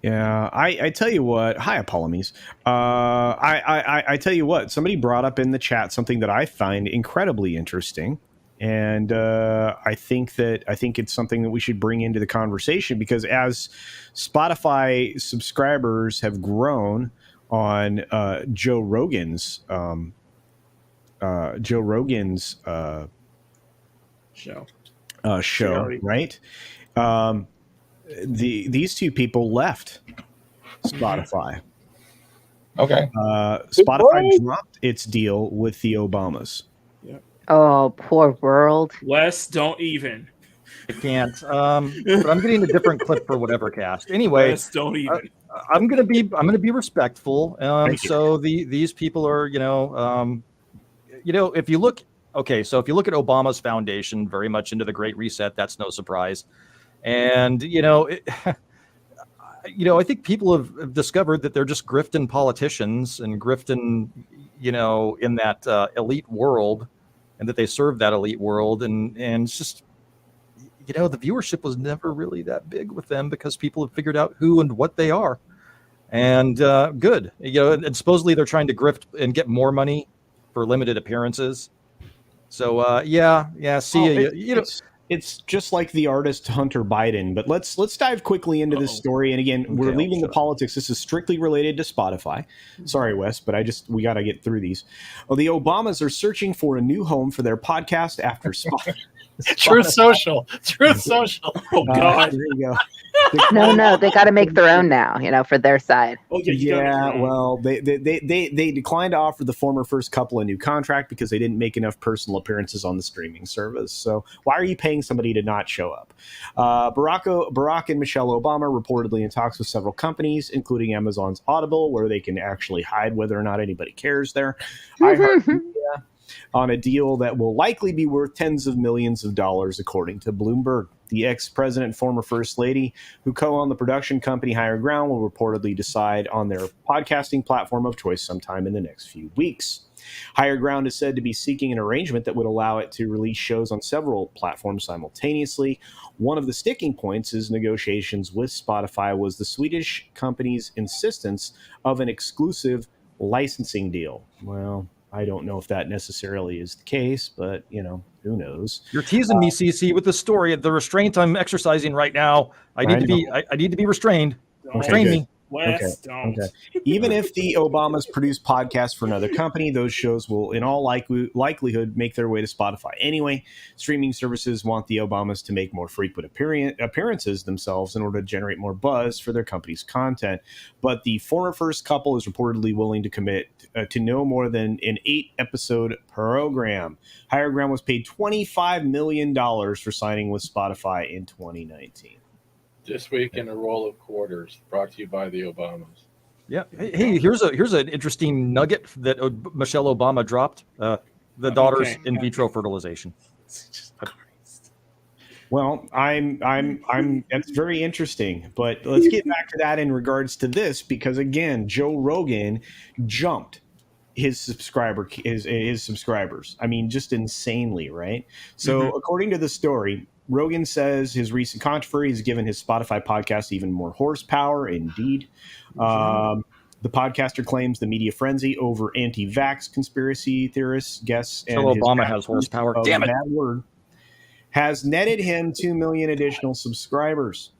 Yeah, I tell you what. Hi, Apollomes. I tell you what. Somebody brought up in the chat something that I find incredibly interesting, and I think it's something that we should bring into the conversation, because as Spotify subscribers have grown on Joe Rogan's show, right? These two people left Spotify. Okay. Spotify dropped its deal with the Obamas. Yeah. Oh, poor world. Wes, don't even. I can't. But I'm getting a different clip for whatever cast. Anyway, Wes, don't even. I'm gonna be respectful. So these people are, if you look, so if you look at Obama's foundation, very much into the Great Reset, that's no surprise. And I think people have discovered that they're just grifting politicians and grifting, in that elite world, and that they serve that elite world, and it's just. The viewership was never really that big with them because people have figured out who and what they are. And good. And supposedly they're trying to grift and get more money for limited appearances. So yeah. See Well, you know. it's just like the artist Hunter Biden. But let's dive quickly into this story. And again, we're Okay, leaving the politics. This is strictly related to Spotify. Sorry, Wes, but we got to get through these. Well, the Obamas are searching for a new home for their podcast after Spotify. Truth Social. Oh God. There you go. No, they got to make their own now, for their side. Oh yeah. Well, they declined to offer the former first couple a new contract because they didn't make enough personal appearances on the streaming service. So why are you paying somebody to not show up? Barack and Michelle Obama reportedly in talks with several companies, including Amazon's Audible, where they can actually hide whether or not anybody cares there. iHeartMedia on a deal that will likely be worth tens of millions of dollars, according to Bloomberg. The ex-president and former first lady who co-owned the production company Higher Ground will reportedly decide on their podcasting platform of choice sometime in the next few weeks. Higher Ground is said to be seeking an arrangement that would allow it to release shows on several platforms simultaneously. One of the sticking points is negotiations with Spotify was the Swedish company's insistence of an exclusive licensing deal. Well, I don't know if that necessarily is the case, but, who knows? You're teasing me, CC, with the story. The restraint I'm exercising right now. I need to be restrained. Restrain me. Wes, don't. Okay. Even if the Obamas produce podcasts for another company, those shows will, in all likelihood, make their way to Spotify anyway. Streaming services want the Obamas to make more frequent appearances themselves in order to generate more buzz for their company's content. But the former first couple is reportedly willing to commit to no more than an 8-episode program. Higher Ground was paid $25 million for signing with Spotify in 2019. This week in a roll of quarters, brought to you by the Obamas. Yeah. Hey, here's an interesting nugget that Michelle Obama dropped. The daughter's in vitro fertilization. Well, that's very interesting, but let's get back to that in regards to this, because again, Joe Rogan jumped his subscribers. I mean, just insanely, right? So according to the story, Rogan says his recent controversy has given his Spotify podcast even more horsepower. Indeed. The podcaster claims the media frenzy over anti-vax conspiracy theorists, guests, and Obama has horsepower. Damn it. Bad word, has netted him 2 million additional subscribers.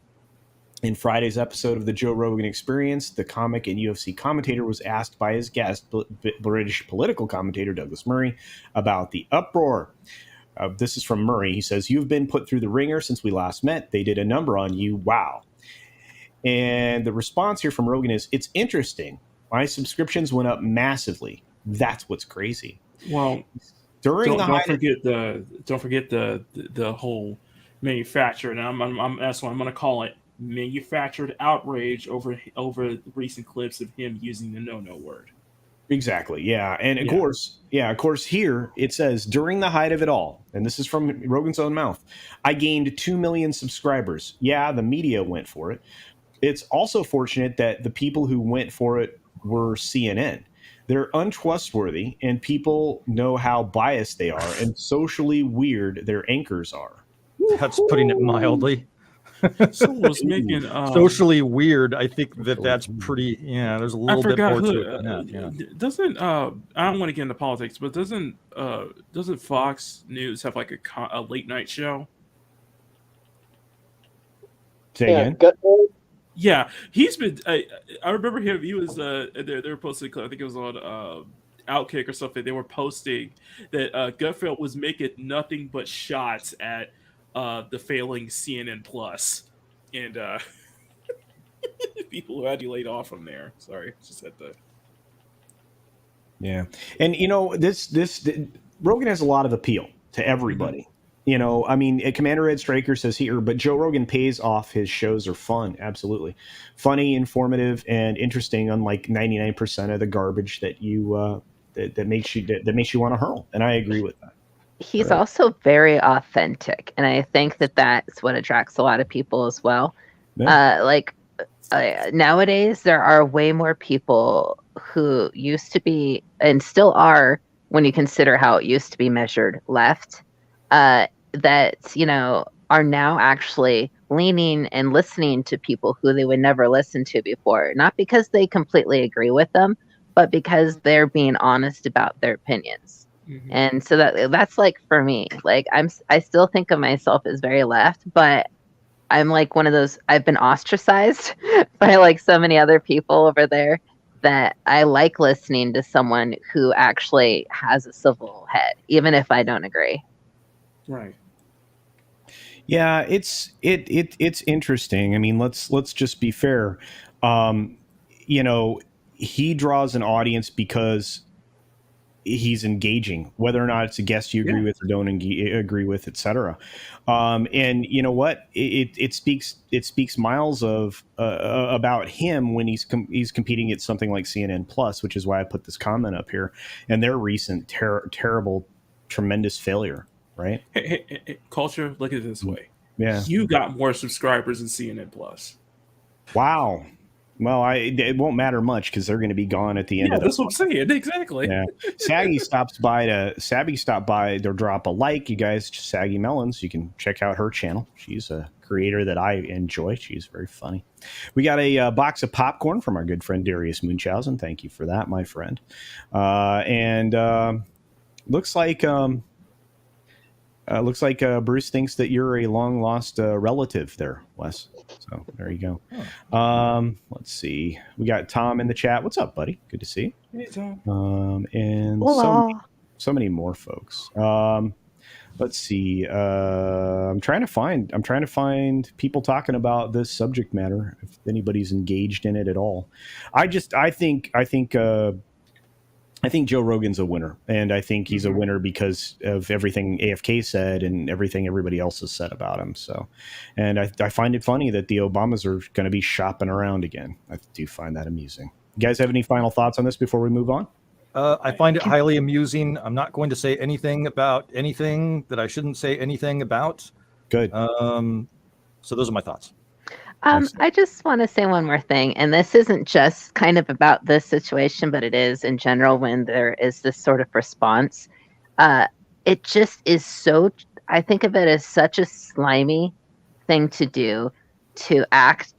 In Friday's episode of the Joe Rogan Experience, the comic and UFC commentator was asked by his guest, British political commentator Douglas Murray, about the uproar. This is from Murray. He says, "You've been put through the ringer since we last met. They did a number on you. Wow." And the response here from Rogan is, "It's interesting. My subscriptions went up massively. That's what's crazy." Well, don't forget the whole manufacturer, and that's what I'm going to call it, manufactured outrage over recent clips of him using the no word. Exactly. Yeah. And of course, here it says, during the height of it all, and this is from Rogan's own mouth, I gained 2 million subscribers. Yeah, the media went for it. It's also fortunate that the people who went for it were CNN. They're untrustworthy, and people know how biased they are and socially weird their anchors are. That's putting it mildly. So was making socially weird. I think that's pretty. Yeah, there's a little bit more to it than that. Yeah. Doesn't I don't want to get into politics, but doesn't Fox News have like a late night show? Say again? Yeah, he's been. I remember him. He was. They were posting. I think it was on Outkick or something. They were posting that Gutfeld was making nothing but shots at the failing CNN Plus, and people who had you laid off from there. Sorry, just had to. Yeah, and this Rogan has a lot of appeal to everybody. I mean, Commander Ed Straker says here, but Joe Rogan pays off. His shows are fun, absolutely funny, informative, and interesting. Unlike 99% of the garbage that you that makes you want to hurl, and I agree with that. He's also very authentic, and I think that that's what attracts a lot of people as well. Yeah. Nowadays, there are way more people who used to be, and still are, when you consider how it used to be measured, left, that are now actually leaning and listening to people who they would never listen to before, not because they completely agree with them, but because they're being honest about their opinions. And so that's like for me, like I still think of myself as very left, but I'm like one of those, I've been ostracized by like so many other people over there that I like listening to someone who actually has a civil head, even if I don't agree. Right. Yeah, it's interesting. I mean, let's just be fair. You know, he draws an audience because he's engaging, whether or not it's a guest you agree with or don't agree with, etc. And you know what? It speaks miles of about him when he's competing at something like CNN Plus, which is why I put this comment up here, and their recent terrible, tremendous failure. Right? Hey, Culture, look at it this way. Yeah. You got more subscribers than CNN Plus. Wow. Well, it won't matter much because they're going to be gone at the end of the. That's what I'm saying. Exactly. Yeah. Saggy stopped by to drop a like. You guys, Saggy Melons, you can check out her channel. She's a creator that I enjoy. She's very funny. We got a box of popcorn from our good friend Darius Munchausen. Thank you for that, my friend. And looks like Bruce thinks that you're a long lost relative there, Wes. So there you go. Let's see. We got Tom in the chat. What's up, buddy? Good to see you. Hey, Tom. And so many more folks. Let's see. I'm trying to find people talking about this subject matter. If anybody's engaged in it at all, I think Joe Rogan's a winner, and I think he's a winner because of everything AFK said and everything everybody else has said about him. So, and I find it funny that the Obamas are going to be shopping around again. I do find that amusing. You guys have any final thoughts on this before we move on? I find it highly amusing. I'm not going to say anything about anything that I shouldn't say anything about. Good. So those are my thoughts. I just want to say one more thing, and this isn't just kind of about this situation, but it is in general when there is this sort of response. It just is so, I think of it as such a slimy thing to do, to act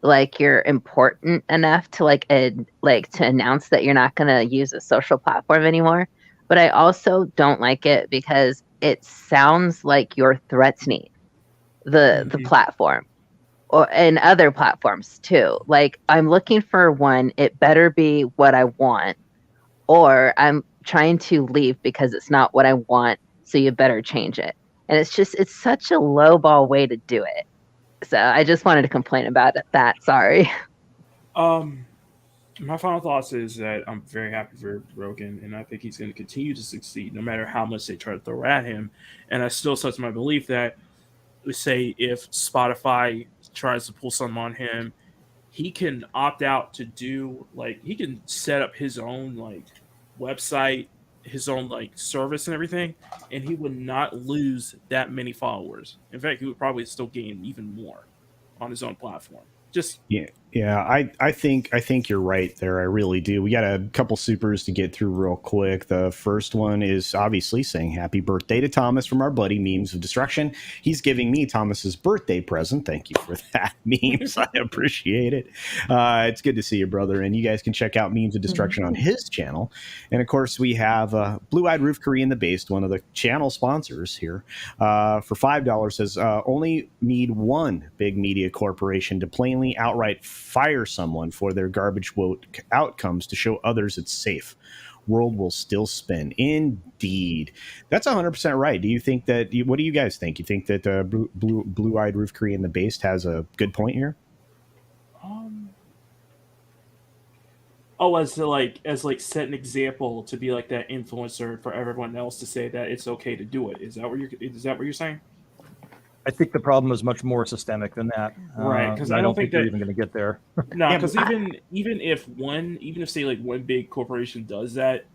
like you're important enough to to announce that you're not going to use a social platform anymore. But I also don't like it because it sounds like you're threatening the platform. And other platforms too. Like, I'm looking for one, it better be what I want, or I'm trying to leave because it's not what I want, so you better change it. And it's such a lowball way to do it. So I just wanted to complain about that. Sorry. My final thoughts is that I'm very happy for Rogan, and I think he's going to continue to succeed no matter how much they try to throw at him. And I still such my belief that, say, if Spotify tries to pull something on him, he can opt out to do, like, he can set up his own like website, his own like service and everything, and he would not lose that many followers. In fact, he would probably still gain even more on his own platform. Just I think you're right there. I really do. We got a couple supers to get through real quick. The first one is obviously saying happy birthday to Thomas from our buddy Memes of Destruction. He's giving me Thomas's birthday present. Thank you for that, Memes. I appreciate it. It's good to see you, brother. And you guys can check out Memes of Destruction on his channel. And of course, we have Blue Eyed Roof Korean the Based, one of the channel sponsors here, for $5 says only need one big media corporation to plainly outright fire someone for their garbage vote outcomes to show others it's safe. World will still spin. Indeed. That's 100% right. Do you think that, what do you guys think? You think that Blue Eyed Roof Korean the Based has a good point here? As set an example to be like that influencer for everyone else to say that it's okay to do it. Is that what you're saying? I think the problem is much more systemic than that. Right, because I don't think they're even going to get there. No, because even if say like one big corporation does that,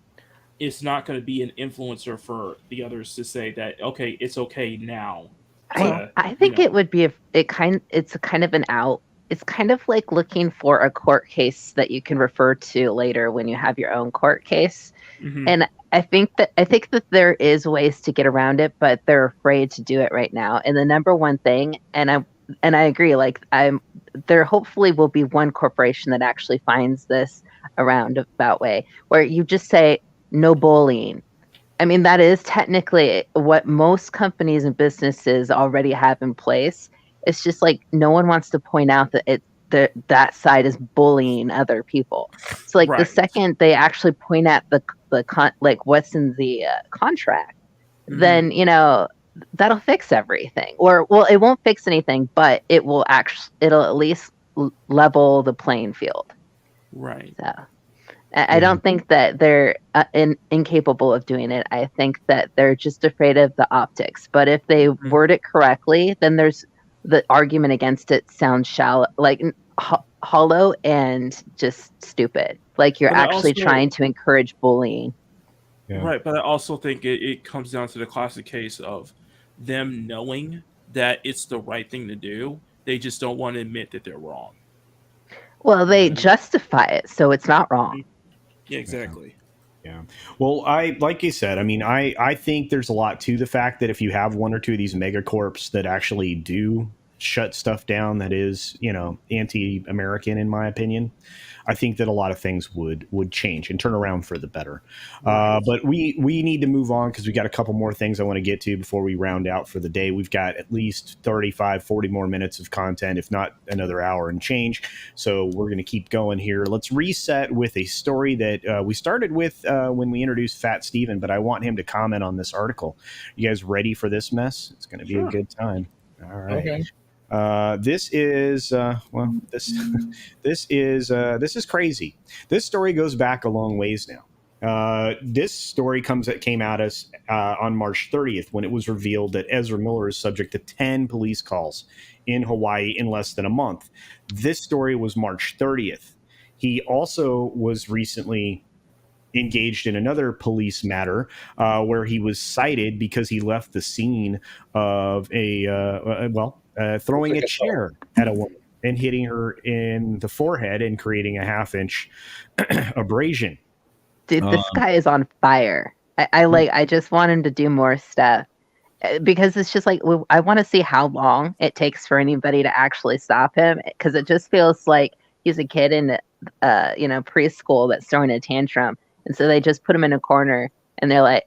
it's not going to be an influencer for the others to say that, okay, it's okay now. I think it would be it's a kind of an out. It's kind of like looking for a court case that you can refer to later when you have your own court case. Mm-hmm. And I think that there is ways to get around it, but they're afraid to do it right now. And the number one thing, and I agree, there hopefully will be one corporation that actually finds this a roundabout way where you just say no bullying. I mean, that is technically what most companies and businesses already have in place. It's just like no one wants to point out that side is bullying other people. So like the Right. second they actually point at like what's in the contract, then that'll fix everything. Or well, it won't fix anything, but it'll at least level the playing field. Right. So I don't think that they're incapable of doing it. I think that they're just afraid of the optics. But if they word it correctly, then there's the argument against it sounds shallow, like hollow and just stupid. Like you're But I actually also- trying to encourage bullying. Yeah. Right, but I also think it comes down to the classic case of them knowing that it's the right thing to do. They just don't want to admit that they're wrong. Well, they justify it, so it's not wrong. Yeah, exactly. Yeah. Well, like you said, I mean, I think there's a lot to the fact that if you have one or two of these megacorps that actually do shut stuff down that is, anti-American, in my opinion, I think that a lot of things would change and turn around for the better. But we need to move on because we got a couple more things I want to get to before we round out for the day. We've got at least 35, 40 more minutes of content, if not another hour and change. So we're going to keep going here. Let's reset with a story that we started with when we introduced Fat Steven, but I want him to comment on this article. You guys ready for this mess? It's going to be a good time. All right. Okay. This is this is crazy. This story goes back a long ways now. This story came at us on March 30th when it was revealed that Ezra Miller is subject to 10 police calls in Hawaii in less than a month. This story was March 30th. He also was recently engaged in another police matter where he was cited because he left the scene of throwing a chair at a woman and hitting her in the forehead and creating a 1/2-inch abrasion. Dude, this guy is on fire. I just want him to do more stuff because it's just like I want to see how long it takes for anybody to actually stop him because it just feels like he's a kid in preschool that's throwing a tantrum, and so they just put him in a corner and they're like,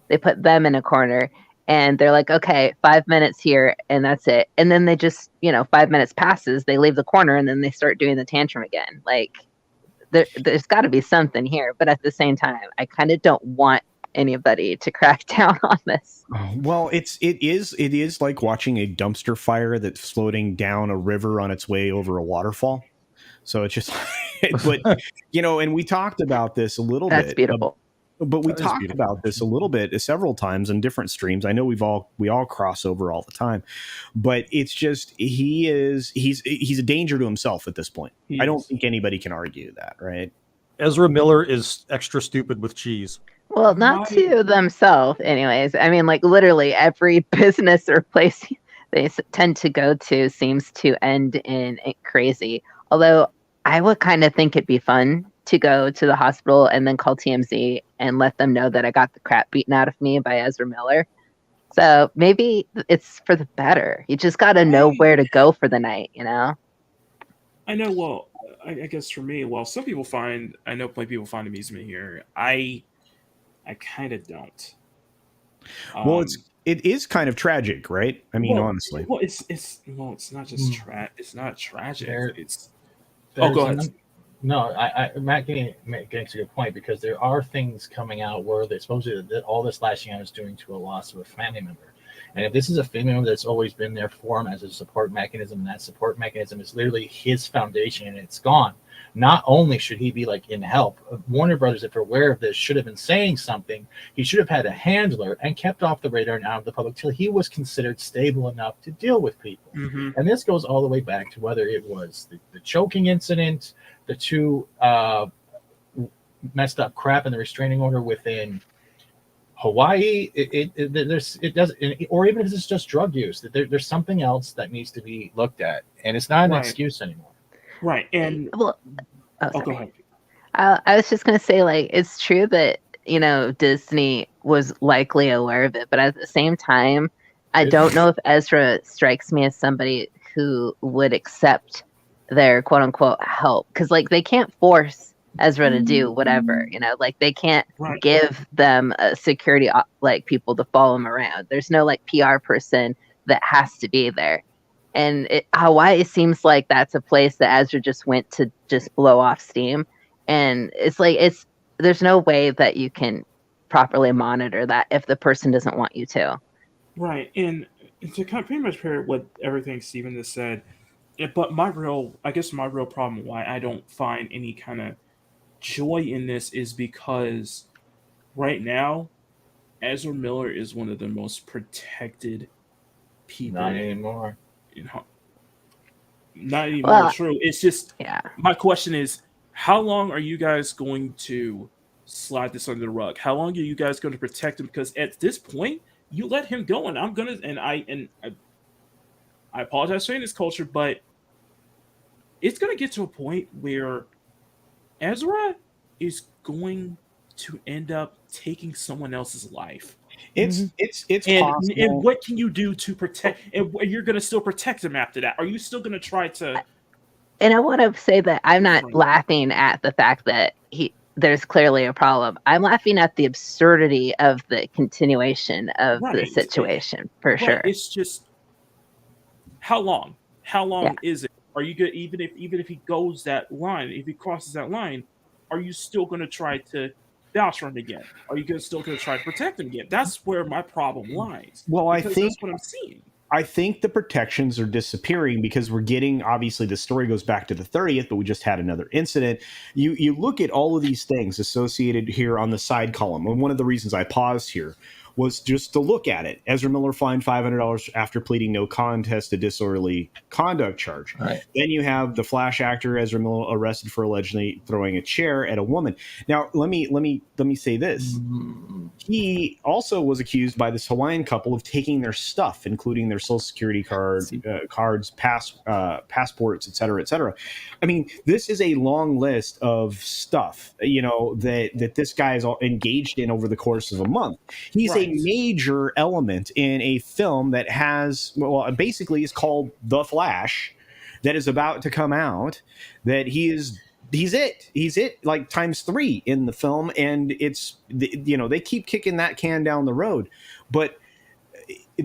they put them in a corner. And they're like, okay, 5 minutes here, and that's it. And then they just, 5 minutes passes, they leave the corner, and then they start doing the tantrum again. Like, there's got to be something here. But at the same time, I kind of don't want anybody to crack down on this. Well, it is like watching a dumpster fire that's floating down a river on its way over a waterfall. So it's just, but and we talked about this a little bit. That's beautiful. But we talked about this a little bit several times in different streams. I know we all cross over all the time, but it's just he's a danger to himself at this point. I don't think anybody can argue that, right? Ezra Miller is extra stupid with cheese. Well, not to themselves, anyways. I mean, like literally every business or place they tend to go to seems to end in crazy. Although I would kind of think it'd be fun to go to the hospital and then call TMZ and let them know that I got the crap beaten out of me by Ezra Miller. So maybe it's for the better. You just got to know where to go for the night, I know. Well, I guess for me, some people I know plenty of people find amusement here. I kind of don't. Well, it is kind of tragic, right? I mean, honestly. Well, it's not just it's not tragic. Go ahead. No, Matt getting to a good point because there are things coming out where they supposedly that all this lashing out is doing to a loss of a family member. And if this is a family member that's always been there for him as a support mechanism, and that support mechanism is literally his foundation and it's gone, not only should he be in help, Warner Brothers, if they're aware of this, should have been saying something. He should have had a handler and kept off the radar and out of the public till he was considered stable enough to deal with people. Mm-hmm. And this goes all the way back to whether it was the choking incident, the two messed up crap in the restraining order within Hawaii, or even if it's just drug use, that there's something else that needs to be looked at, and it's not an excuse anymore. Right, and go ahead. I was just gonna say, it's true that Disney was likely aware of it, but at the same time, I don't know if Ezra strikes me as somebody who would accept their quote unquote help, because they can't force Ezra to do whatever, like they can't Right. give them a security like people to follow them around. There's no like PR person that has to be there. And Hawaii seems like that's a place that Ezra just went to just blow off steam. And it's like there's no way that you can properly monitor that if the person doesn't want you to. Right. And to kind of pretty much pair what everything Steven just said, but I guess my real problem why I don't find any kind of joy in this is because right now, Ezra Miller is one of the most protected people. Not anymore. Not anymore. True. It's just, yeah. My question is, how long are you guys going to slide this under the rug? How long are you guys going to protect him? Because at this point, you let him go, and I apologize for saying this, Culture, but it's going to get to a point where Ezra is going to end up taking someone else's life. It's possible. And what can you do to protect? And you're going to still protect him after that? Are you still going to try to? And I want to say that I'm not laughing at the fact that there's clearly a problem. I'm laughing at the absurdity of the continuation of the situation, for sure. It's just, how long? How long is it? Are you good? Even if he goes that line, if he crosses that line, are you still going to try to vouch for him again? Are you still going to try to protect him again? That's where my problem lies. Well, I think that's what I'm seeing. I think the protections are disappearing because we're getting, obviously the story goes back to the 30th, but we just had another incident. You look at all of these things associated here on the side column. And one of the reasons I paused here was just to look at it. Ezra Miller fined $500 after pleading no contest to disorderly conduct charge. Right. Then you have the Flash actor Ezra Miller arrested for allegedly throwing a chair at a woman. Now, let me say this. He also was accused by this Hawaiian couple of taking their stuff, including their Social Security cards, passports, et cetera, et cetera. I mean, this is a long list of stuff, that this guy is engaged in over the course of a month. He's a major element in a film that has, basically is called The Flash, that is about to come out, that he's it like times 3 in the film. And it's, they keep kicking that can down the road, but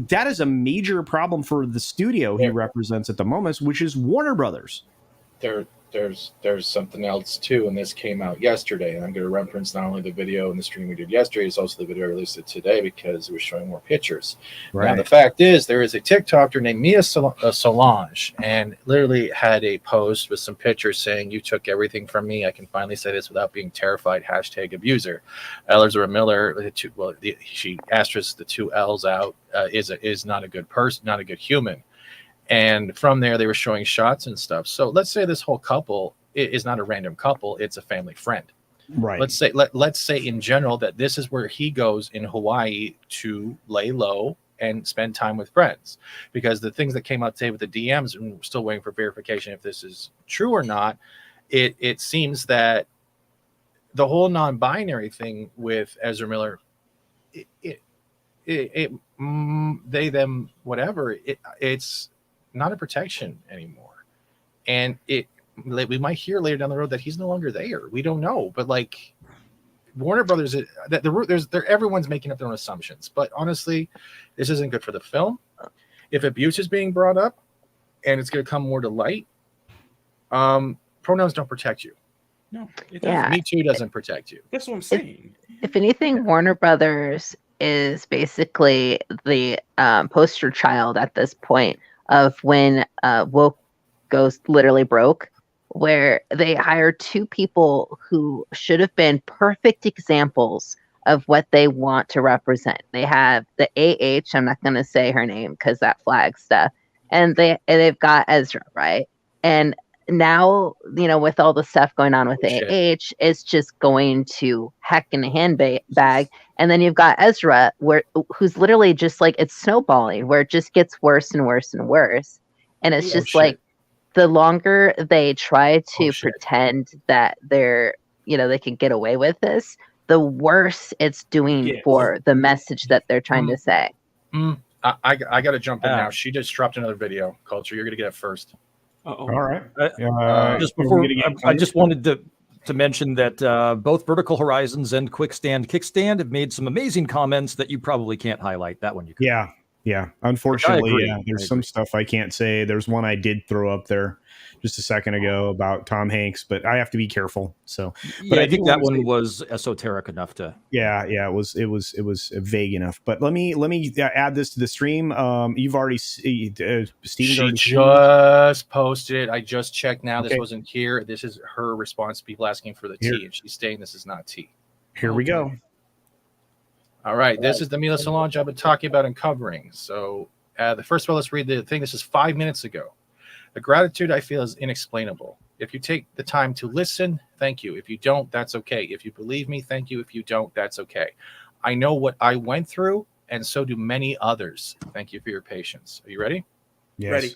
that is a major problem for the studio he represents at the moment, which is Warner Brothers. There's something else too, and this came out yesterday, and I'm going to reference not only the video and the stream we did yesterday, it's also the video I released today because it was showing more pictures. Right. Now the fact is, there is a TikToker named Mia Solange, and literally had a post with some pictures saying, "You took everything from me. I can finally say this without being terrified. #abuser." Ezra Miller, she asterisked the 2 L's out, is not a good person, not a good human. And from there, they were showing shots and stuff. So let's say this whole couple is not a random couple; it's a family friend. Right. Let's say in general that this is where he goes in Hawaii to lay low and spend time with friends. Because the things that came out today with the DMs, and we're still waiting for verification if this is true or not. It seems that the whole non-binary thing with Ezra Miller, they, them, whatever. It's not a protection anymore, and we might hear later down the road that he's no longer there. We don't know, but like Warner Brothers, everyone's making up their own assumptions. But honestly, this isn't good for the film. If abuse is being brought up, and it's going to come more to light, pronouns don't protect you. No, it doesn't. Me Too doesn't protect you. That's what I'm saying. If anything, Warner Brothers is basically the poster child at this point of when woke goes literally broke, where they hired 2 people who should have been perfect examples of what they want to represent. They have the AH, I'm not going to say her name because that flag stuff, and they've got Ezra, right? And now, with all the stuff going on with AH, it's just going to heck in a handbag. And then you've got Ezra, who's literally just like, it's snowballing, where it just gets worse and worse and worse. And it's just like, the longer they try to pretend that they're, they can get away with this, the worse it's doing for the message that they're trying to say. I got to jump in now. She just dropped another video. Culture, you're going to get it first. All right. Just before, I just wanted to to mention that both Vertical Horizons and Quickstand Kickstand have made some amazing comments that you probably can't highlight. That one you can. Yeah. Unfortunately, agree. there's some stuff I can't say. There's one I did throw up there just a second ago about Tom Hanks, but I have to be careful. So, but I think that want to one was esoteric enough to. Yeah, it was vague enough. But let me add this to the stream. You've already Steven She just posted it. I just checked now. Okay. This wasn't here. This is her response to people asking for the tea, and she's saying this is not tea. Here we go. All right, this is the Mila Solange I've been talking about and covering. So, first of all, let's read the thing. This is 5 minutes ago. The gratitude I feel is inexplainable. If you take the time to listen, thank you. If you don't, that's okay. If you believe me, thank you. If you don't, that's okay. I know what I went through, and so do many others. Thank you for your patience. Are you ready? Yes. Ready.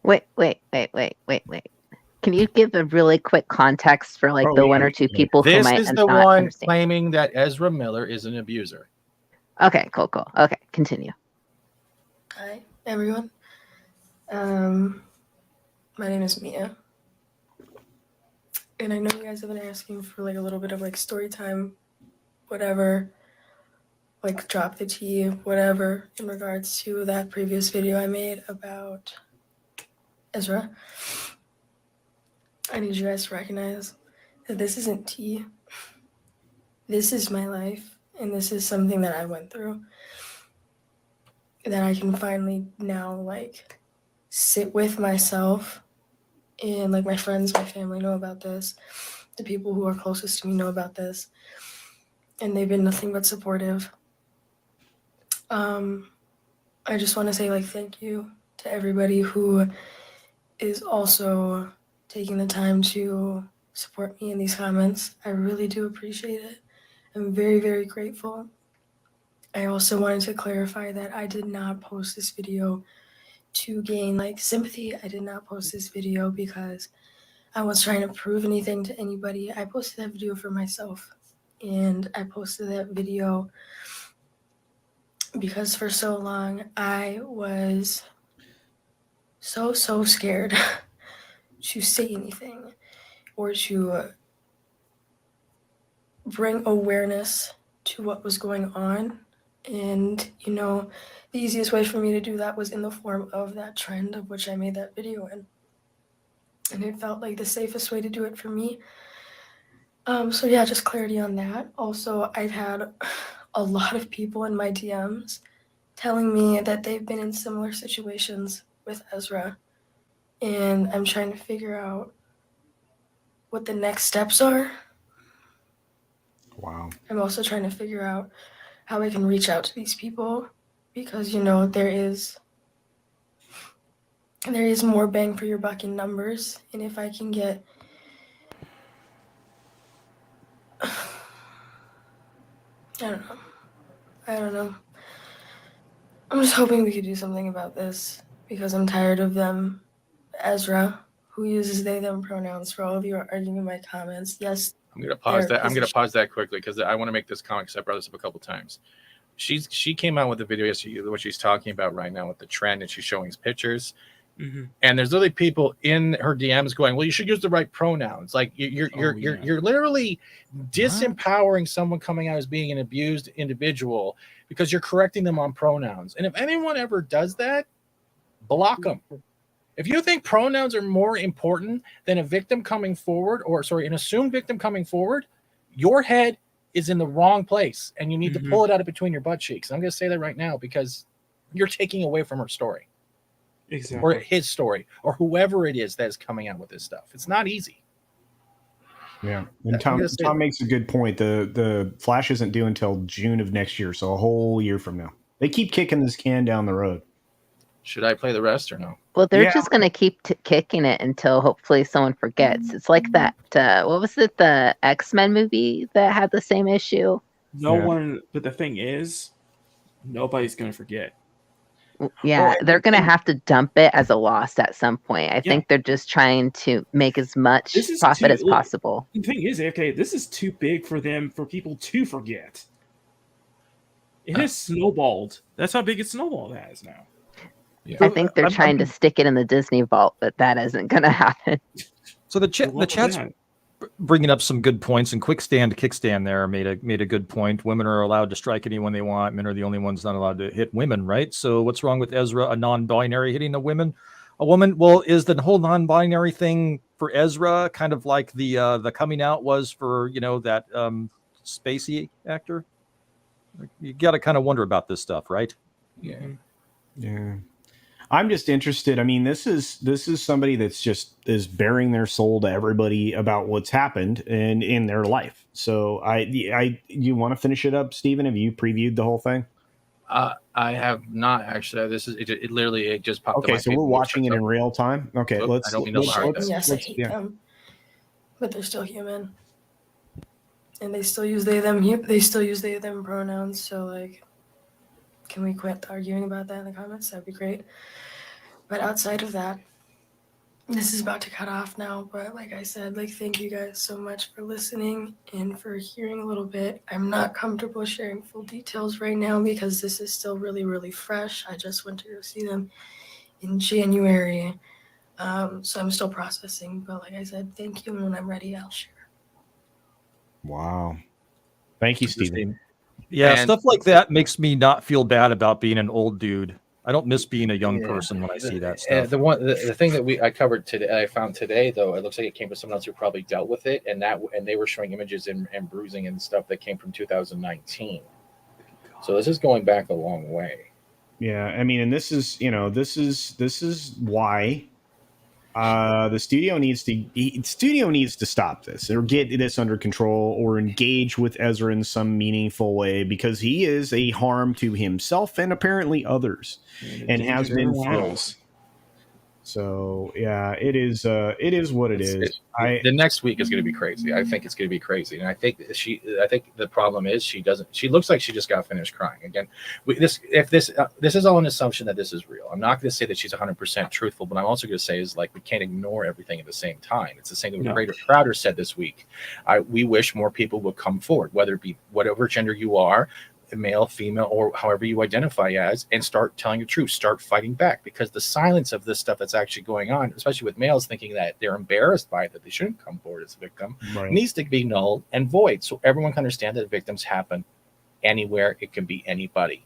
Wait. Can you give a really quick context for the one or two people who might This is the not one understand? claiming that Ezra Miller is an abuser. Okay, cool. Okay, continue. Hi, everyone. My name is Mia. And I know you guys have been asking for a little bit of story time, whatever, drop the tea, whatever, in regards to that previous video I made about Ezra. I need you guys to recognize that this isn't tea. This is my life, and this is something that I went through that I can finally now sit with myself, and my friends, my family know about this. The people who are closest to me know about this, and they've been nothing but supportive. I just want to say thank you to everybody who is also taking the time to support me in these comments. I really do appreciate it. I'm very, very grateful. I also wanted to clarify that I did not post this video to gain sympathy. I did not post this video because I was trying to prove anything to anybody. I posted that video for myself, and I posted that video because for so long I was so scared to say anything or to bring awareness to what was going on. And, the easiest way for me to do that was in the form of that trend of which I made that video in. And it felt like the safest way to do it for me. So yeah, just clarity on that. Also, I've had a lot of people in my DMs telling me that they've been in similar situations with Ezra. And I'm trying to figure out what the next steps are. Wow. I'm also trying to figure out how I can reach out to these people because, there is more bang for your buck in numbers. And if I can get I don't know. I'm just hoping we could do something about this because I'm tired of them. Ezra, who uses they, them pronouns, for all of you are arguing in my comments. Yes. I'm going to pause that. I'm going to pause that quickly because I want to make this comment because I brought this up a couple times. She came out with a video yesterday, what she's talking about right now with the trend, and she's showing his pictures. Mm-hmm. And there's literally people in her DMs going, "Well, you should use the right pronouns." You're literally disempowering someone coming out as being an abused individual because you're correcting them on pronouns. And if anyone ever does that, block them. If you think pronouns are more important than a victim coming forward, an assumed victim coming forward, your head is in the wrong place, and you need to pull it out of between your butt cheeks. I'm going to say that right now because you're taking away from her story. Exactly. Or his story, or whoever it is that is coming out with this stuff. It's not easy. Yeah. And Tom makes a good point. The Flash isn't due until June of next year, so a whole year from now. They keep kicking this can down the road. Should I play the rest or no? Well, they're just going to keep kicking it until hopefully someone forgets. It's like that. What was it? The X-Men movie that had the same issue. No one. But the thing is, nobody's going to forget. Yeah, they're going to have to dump it as a loss at some point. I think they're just trying to make as much profit as possible. The thing is, okay, this is too big for people to forget. It has snowballed. That's how big it snowballed has now. Yeah. I think they're trying to stick it in the Disney vault, but that isn't going to happen. So the chat's bringing up some good points, and Kickstand there made a good point. Women are allowed to strike anyone they want. Men are the only ones not allowed to hit women, right? So what's wrong with Ezra, a non-binary, hitting a woman? Well, is the whole non-binary thing for Ezra kind of like the coming out was for that Spacey actor? You got to kind of wonder about this stuff, right? Yeah. I'm just interested. I mean, this is somebody that's just is bearing their soul to everybody about what's happened and in their life. So you want to finish it up, Stephen? Have you previewed the whole thing? I have not actually. This is it. Literally, it just popped. Okay, so we're watching it in real time. Okay, I don't mean to Yes, I hate them, but they're still human, and they still use they them. They still use they them pronouns. So like, can we quit arguing about that in the comments? That'd be great. But outside of that, this is about to cut off now. But like I said, like thank you guys so much for listening and for hearing a little bit. I'm not comfortable sharing full details right now because this is still really, really fresh. I just went to go see them in January. So I'm still processing. But like I said, thank you. And when I'm ready, I'll share. Wow. Thank you, Stephen. Yeah, stuff like that makes me not feel bad about being an old dude. I don't miss being a young person when I see that stuff. The thing that I covered today, I found today though, it looks like it came from someone else who probably dealt with it, and they were showing images and bruising and stuff that came from 2019. So this is going back a long way. Yeah, I mean, and this is why the studio needs to stop this or get this under control or engage with Ezra in some meaningful way, because he is a harm to himself and apparently others, and has been for. So yeah, it is what it is. The next week is going to be crazy. I think it's going to be crazy, and I think the problem is she looks like she just got finished crying again. This is all an assumption that this is real. I'm not going to say that she's 100% truthful, but I'm also going to say is like we can't ignore everything at the same time. It's the same thing what Crowder said this week. We wish more people would come forward, whether it be whatever gender you are, male, female, or however you identify as, and start telling the truth, start fighting back, because the silence of this stuff that's actually going on, especially with males thinking that they're embarrassed by it, that they shouldn't come forward as a victim, needs to be null and void, so everyone can understand that victims happen anywhere. It can be anybody,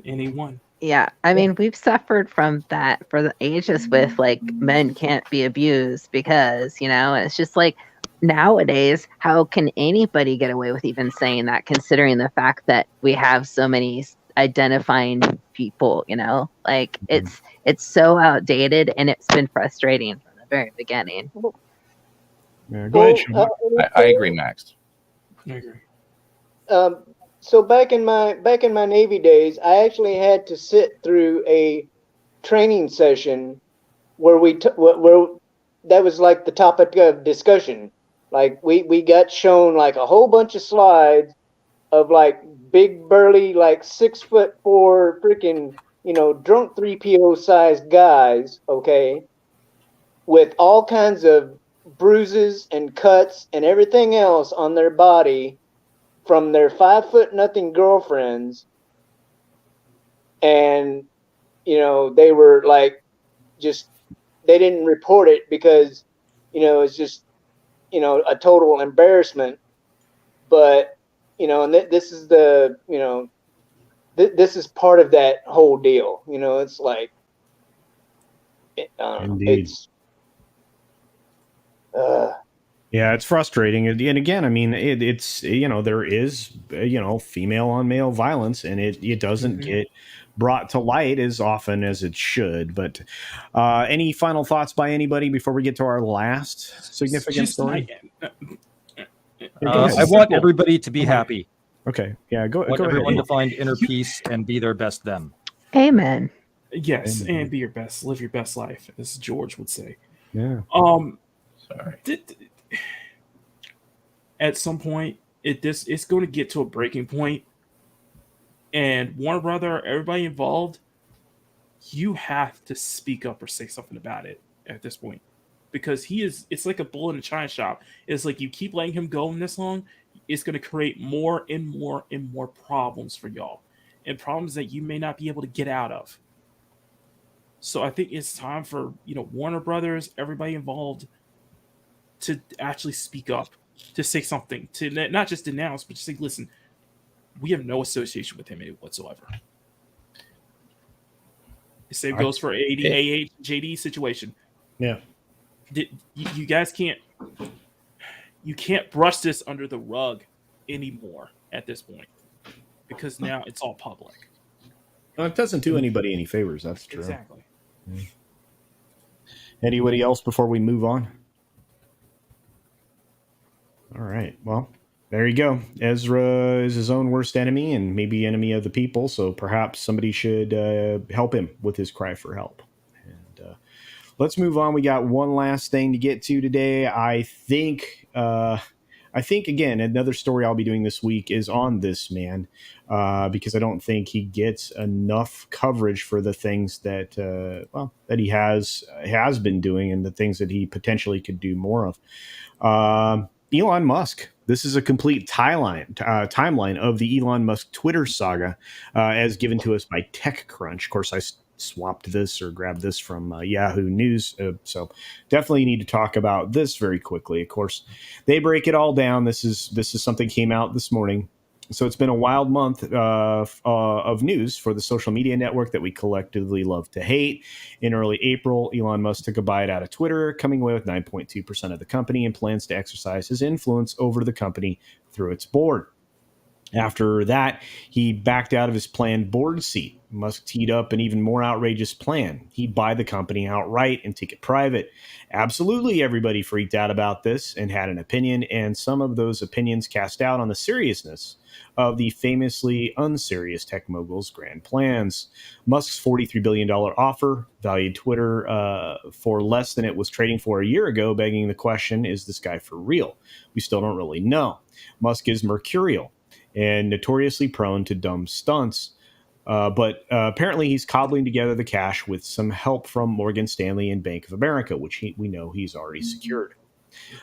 anyone. Yeah, I mean, we've suffered from that for the ages with like men can't be abused because it's just like nowadays, how can anybody get away with even saying that, considering the fact that we have so many identifying people, like it's so outdated, and it's been frustrating from the very beginning. Yeah, go ahead, Sean. I agree, Max. I agree. So back in my Navy days, I actually had to sit through a training session where where that was like the topic of discussion. Like we got shown like a whole bunch of slides of like big burly like 6'4" freaking drunk 3PO sized guys, okay, with all kinds of bruises and cuts and everything else on their body from their 5'0" girlfriends, and they were like they didn't report it because it's just a total embarrassment. But and this is the this is part of that whole deal. It's like Indeed. Yeah, it's frustrating, and again, I mean, it's there is female on male violence, and it doesn't get brought to light as often as it should. But any final thoughts by anybody before we get to our last significant story? I want everybody to be happy. Okay, yeah, go ahead. Everyone to find inner peace and be their best them. Amen. Yes, and be your best, live your best life, as George would say. Yeah. Sorry. At some point, it's going to get to a breaking point, and Warner Brother, everybody involved, you have to speak up or say something about it at this point, because it's like a bull in a china shop. It's like you keep letting him go in this long, it's going to create more and more and more problems for y'all, and problems that you may not be able to get out of. So I think it's time for Warner Brothers, everybody involved, to actually speak up, to say something, to not just denounce, but just say, listen, we have no association with him whatsoever. The same goes for AH, JD situation. Yeah. You guys can't brush this under the rug anymore at this point, because now it's all public. Well, it doesn't do anybody any favors. That's true. Exactly. Anybody else before we move on? All right. Well, there you go. Ezra is his own worst enemy and maybe enemy of the people. So perhaps somebody should help him with his cry for help. And let's move on. We got one last thing to get to today. I think again, another story I'll be doing this week is on this man, because I don't think he gets enough coverage for the things that that he has been doing and the things that he potentially could do more of. Elon Musk. This is a complete timeline of the Elon Musk Twitter saga, as given to us by TechCrunch. Of course, I swapped this or grabbed this from Yahoo News, so definitely need to talk about this very quickly. Of course, they break it all down. This is something came out this morning. So it's been a wild month of news for the social media network that we collectively love to hate. In early April, Elon Musk took a bite out of Twitter, coming away with 9.2% of the company, and plans to exercise his influence over the company through its board. After that, he backed out of his planned board seat. Musk teed up an even more outrageous plan. He'd buy the company outright and take it private. Absolutely, everybody freaked out about this and had an opinion, and some of those opinions cast doubt on the seriousness of the famously unserious tech mogul's grand plans. Musk's $43 billion offer valued Twitter for less than it was trading for a year ago, begging the question, is this guy for real? We still don't really know. Musk is mercurial and notoriously prone to dumb stunts. But apparently he's cobbling together the cash with some help from Morgan Stanley and Bank of America, which we know he's already secured.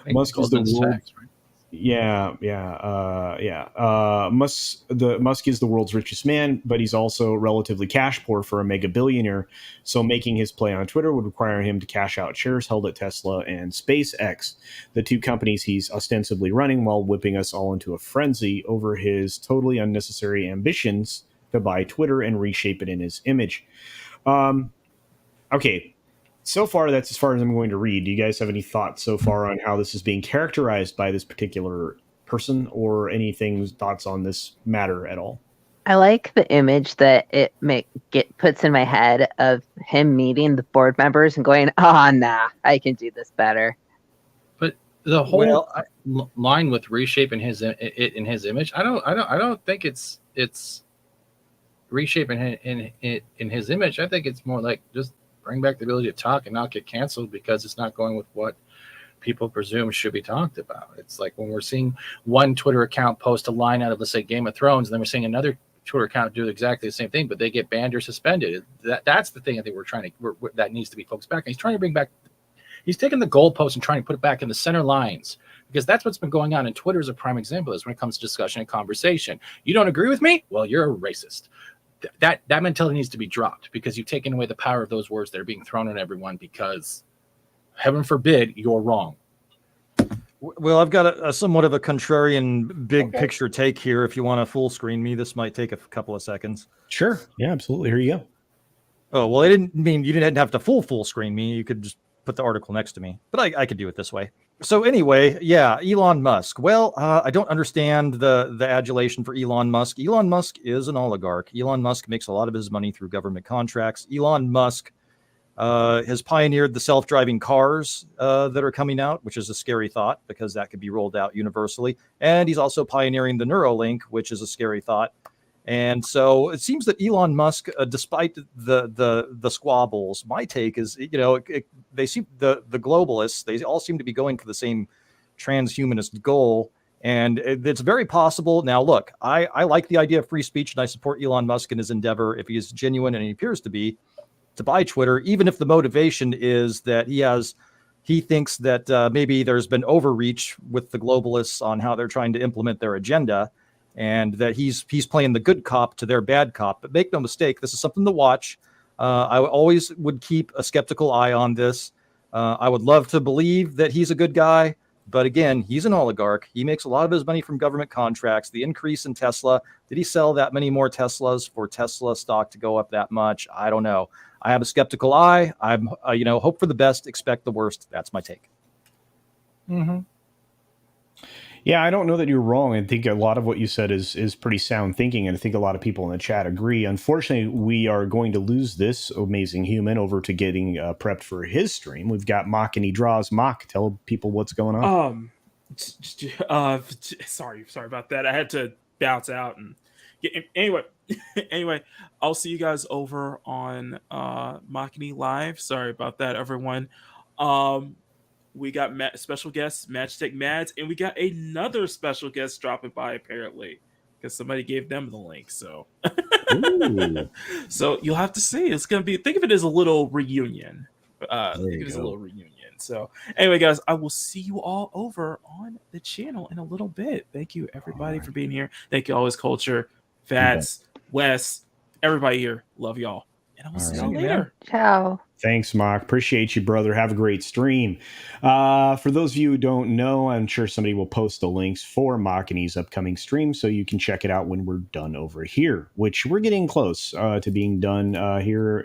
Musk is the world. Musk is the world's richest man, but he's also relatively cash poor for a mega billionaire. So making his play on Twitter would require him to cash out shares held at Tesla and SpaceX, the two companies he's ostensibly running, while whipping us all into a frenzy over his totally unnecessary ambitions to buy Twitter and reshape it in his image. Okay. So far, that's as far as I'm going to read. Do you guys have any thoughts so far on how this is being characterized by this particular person, or anything, thoughts on this matter at all? I like the image that it puts in my head of him meeting the board members and going, nah, I can do this better. But the whole line with reshaping his image, I don't think it's reshaping in his image. I think it's more like just bring back the ability to talk and not get canceled because it's not going with what people presume should be talked about. It's like when we're seeing one Twitter account post a line out of, let's say, Game of Thrones, and then we're seeing another Twitter account do exactly the same thing, but they get banned or suspended. That's the thing I think that needs to be focused back. And he's trying to bring back, he's taking the goalpost and trying to put it back in the center lines, because that's what's been going on. And Twitter is a prime example of this when it comes to discussion and conversation. You don't agree with me? Well, you're a racist. That mentality needs to be dropped, because you've taken away the power of those words that are being thrown at everyone, because heaven forbid you're wrong. Well, I've got a somewhat of a contrarian big picture take here. If you want to full screen me, this might take a couple of seconds. Sure. Yeah, absolutely. Here you go. Oh, well, I didn't mean you didn't have to full screen me. You could just put the article next to me, but I could do it this way. So anyway, yeah, Elon Musk. Well, I don't understand the adulation for Elon Musk. Elon Musk is an oligarch. Elon Musk makes a lot of his money through government contracts. Elon Musk has pioneered the self-driving cars that are coming out, which is a scary thought because that could be rolled out universally. And he's also pioneering the Neuralink, which is a scary thought. And so it seems that Elon Musk, despite the squabbles, my take is, they see the globalists, they all seem to be going for the same transhumanist goal. And it's very possible. Now, look, I like the idea of free speech, and I support Elon Musk in his endeavor, if he is genuine, and he appears to be, to buy Twitter, even if the motivation is that he thinks that maybe there's been overreach with the globalists on how they're trying to implement their agenda, and that he's playing the good cop to their bad cop. But make no mistake, this is something to watch. I always would keep a skeptical eye on this. I would love to believe that he's a good guy, But again, he's an oligarch. He makes a lot of his money from government contracts. The increase in Tesla, did he sell that many more Teslas for Tesla stock to go up that much? I don't know. I have a skeptical eye. I'm, hope for the best, expect the worst. That's my take. Mm-hmm. Yeah, I don't know that you're wrong. I think a lot of what you said is pretty sound thinking, and I think a lot of people in the chat agree. Unfortunately, we are going to lose this amazing human over to getting prepped for his stream. We've got Mock and he draws. Mock, tell people what's going on. Sorry about that. I had to bounce out and anyway, I'll see you guys over on Machini Live. Sorry about that, everyone. We got special guests, Matchstick Mads, and we got another special guest dropping by apparently because somebody gave them the link. So, so you'll have to see. It's gonna be. Think of it as a little reunion. So, anyway, guys, I will see you all over on the channel in a little bit. Thank you, everybody, for being here. Thank you, Always Culture, Fats, Wes, everybody here. Love y'all, and I will see you later. Ciao. Thanks, Mock. Appreciate you, brother. Have a great stream. For those of you who don't know, I'm sure somebody will post the links for Mock and his upcoming stream so you can check it out when we're done over here, which we're getting close to being done here.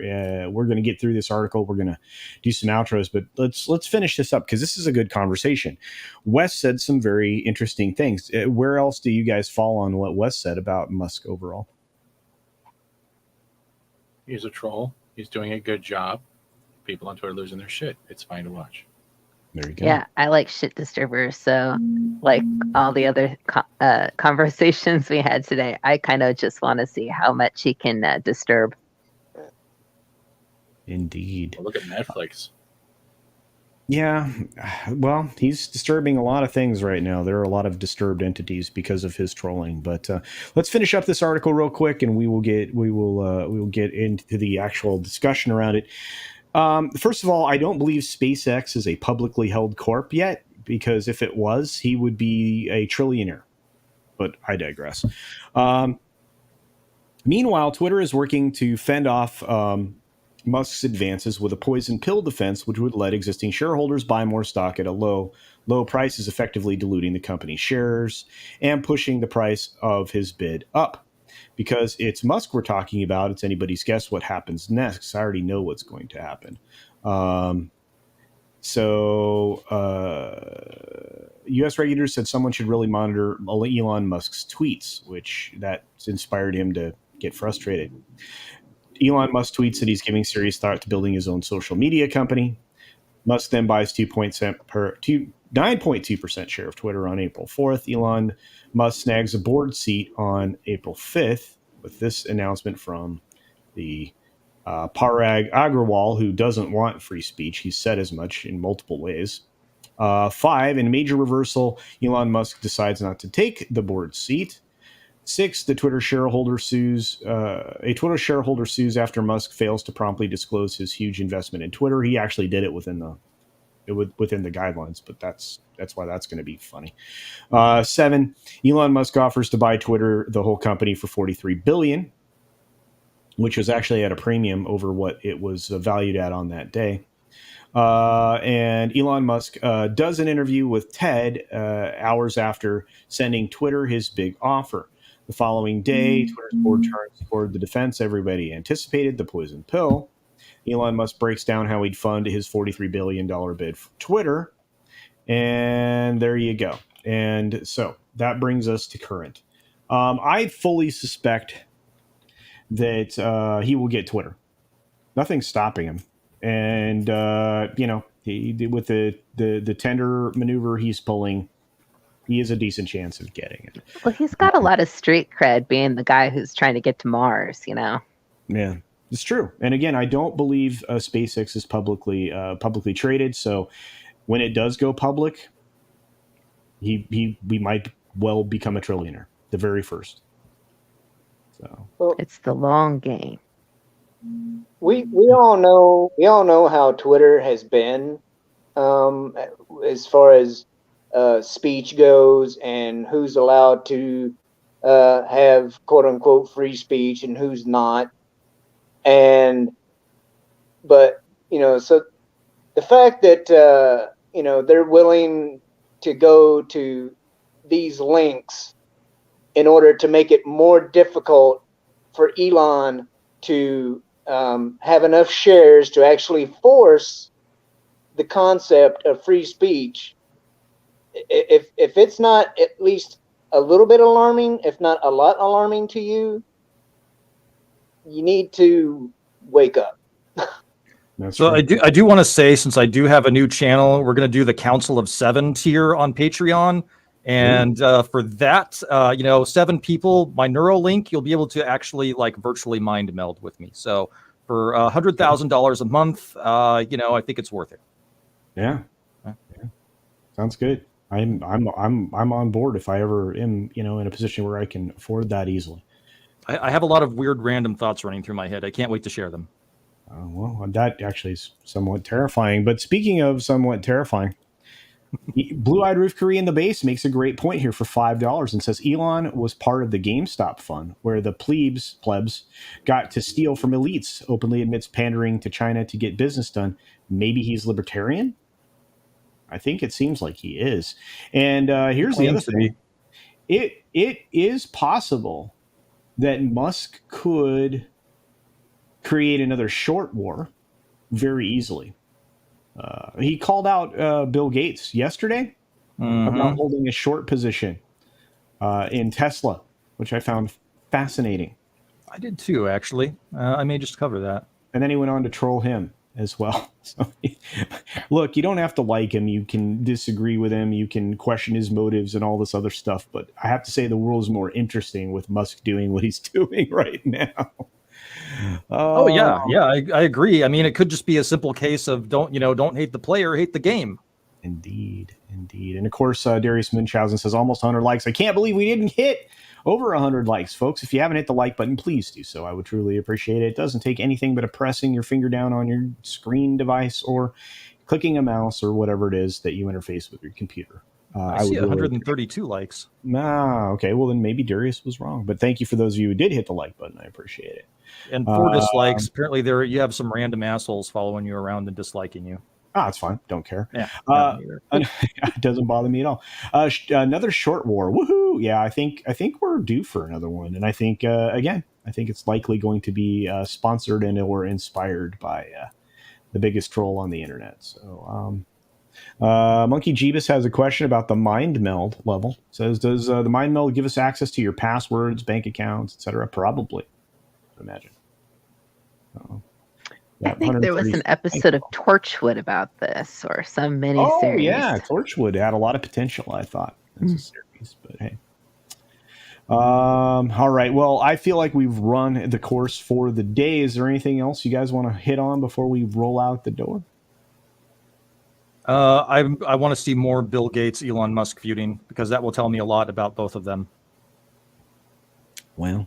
We're going to get through this article. We're going to do some outros, but let's finish this up because this is a good conversation. Wes said some very interesting things. Where else do you guys fall on what Wes said about Musk overall? He's a troll. He's doing a good job. People on Twitter losing their shit. It's fine to watch. There you go. Yeah, I like shit disturbers. So, like all the other conversations we had today, I kind of just want to see how much he can disturb. Indeed. Well, look at Netflix. Yeah, well, he's disturbing a lot of things right now. There are a lot of disturbed entities because of his trolling. But let's finish up this article real quick, and we will get into the actual discussion around it. First of all, I don't believe SpaceX is a publicly held corp yet, because if it was, he would be a trillionaire. But I digress. Meanwhile, Twitter is working to fend off Musk's advances with a poison pill defense, which would let existing shareholders buy more stock at a low prices, effectively diluting the company's shares and pushing the price of his bid up. Because it's Musk we're talking about, it's anybody's guess what happens next. I already know what's going to happen. U.S. regulators said someone should really monitor Elon Musk's tweets, which that's inspired him to get frustrated. Elon Musk tweets that he's giving serious thought to building his own social media company. Musk then buys 9.2% share of Twitter on April 4th. Elon Musk snags a board seat on April 5th with this announcement from the Parag Agrawal, who doesn't want free speech. He's said as much in multiple ways. 5, in a major reversal, Elon Musk decides not to take the board seat. 6, a Twitter shareholder sues after Musk fails to promptly disclose his huge investment in Twitter. He actually did it within the guidelines, but that's why that's going to be funny. 7, Elon Musk offers to buy Twitter, the whole company, for $43 billion, which was actually at a premium over what it was valued at on that day. And Elon Musk does an interview with TED hours after sending Twitter his big offer. The following day, Twitter's board turns toward the defense everybody anticipated, the poison pill. Elon Musk breaks down how he'd fund his $43 billion bid for Twitter. And there you go. And so that brings us to current. I fully suspect that he will get Twitter. Nothing's stopping him. And, with the tender maneuver he's pulling, he has a decent chance of getting it. Well, he's got a lot of street cred being the guy who's trying to get to Mars, Yeah, it's true. And again, I don't believe SpaceX is publicly traded. So when it does go public, we might well become a trillionaire, the very first. So it's the long game. We all know how Twitter has been as far as speech goes and who's allowed to have quote unquote free speech and who's not. But so the fact that they're willing to go to these links in order to make it more difficult for Elon to have enough shares to actually force the concept of free speech. If it's not at least a little bit alarming, if not a lot alarming to you, you need to wake up. So right. I do want to say, since I do have a new channel, we're going to do the Council of Seven tier on Patreon. And for that, 7 people, my Neuralink, you'll be able to actually like virtually mind meld with me. So for $100,000 a month, I think it's worth it. Yeah. Sounds good. I'm on board if I ever am, in a position where I can afford that easily. I have a lot of weird random thoughts running through my head. I can't wait to share them. Well, that actually is somewhat terrifying. But speaking of somewhat terrifying, Blue-Eyed Roof Curry in the base makes a great point here for $5 and says Elon was part of the GameStop fund where the plebs got to steal from elites, openly admits pandering to China to get business done. Maybe he's libertarian? I think it seems like he is. And here's the other thing. It is possible that Musk could create another short war very easily. He called out Bill Gates yesterday about holding a short position in Tesla, which I found fascinating. I did too, actually. I may just cover that. And then he went on to troll him as well. So, look, you don't have to like him. You can disagree with him. You can question his motives and all this other stuff. But I have to say the world is more interesting with Musk doing what he's doing right now. I agree. I mean, it could just be a simple case of don't hate the player, hate the game. Indeed. And of course, Darius Munchausen says almost 100 likes. I can't believe we didn't hit over 100 likes, folks. If you haven't hit the like button, please do so. I would truly appreciate it. It doesn't take anything but pressing your finger down on your screen device or clicking a mouse or whatever it is that you interface with your computer. I see 132 likes. Okay. Well, then maybe Darius was wrong. But thank you for those of you who did hit the like button. I appreciate it. And 4 dislikes. Apparently, you have some random assholes following you around and disliking you. It's fine. Don't care. Yeah, it doesn't bother me at all. Another short war. Woohoo! Yeah, I think we're due for another one, and I think I think it's likely going to be sponsored and or inspired by the biggest troll on the internet. So, Monkey Jeebus has a question about the mind meld level. It says, does the mind meld give us access to your passwords, bank accounts, etc.? Probably, I imagine. I think there was an episode of Torchwood about this, or some miniseries. Oh yeah, Torchwood had a lot of potential, I thought, as a series. But hey, all right. Well, I feel like we've run the course for the day. Is there anything else you guys want to hit on before we roll out the door? I want to see more Bill Gates, Elon Musk feuding, because that will tell me a lot about both of them. Well,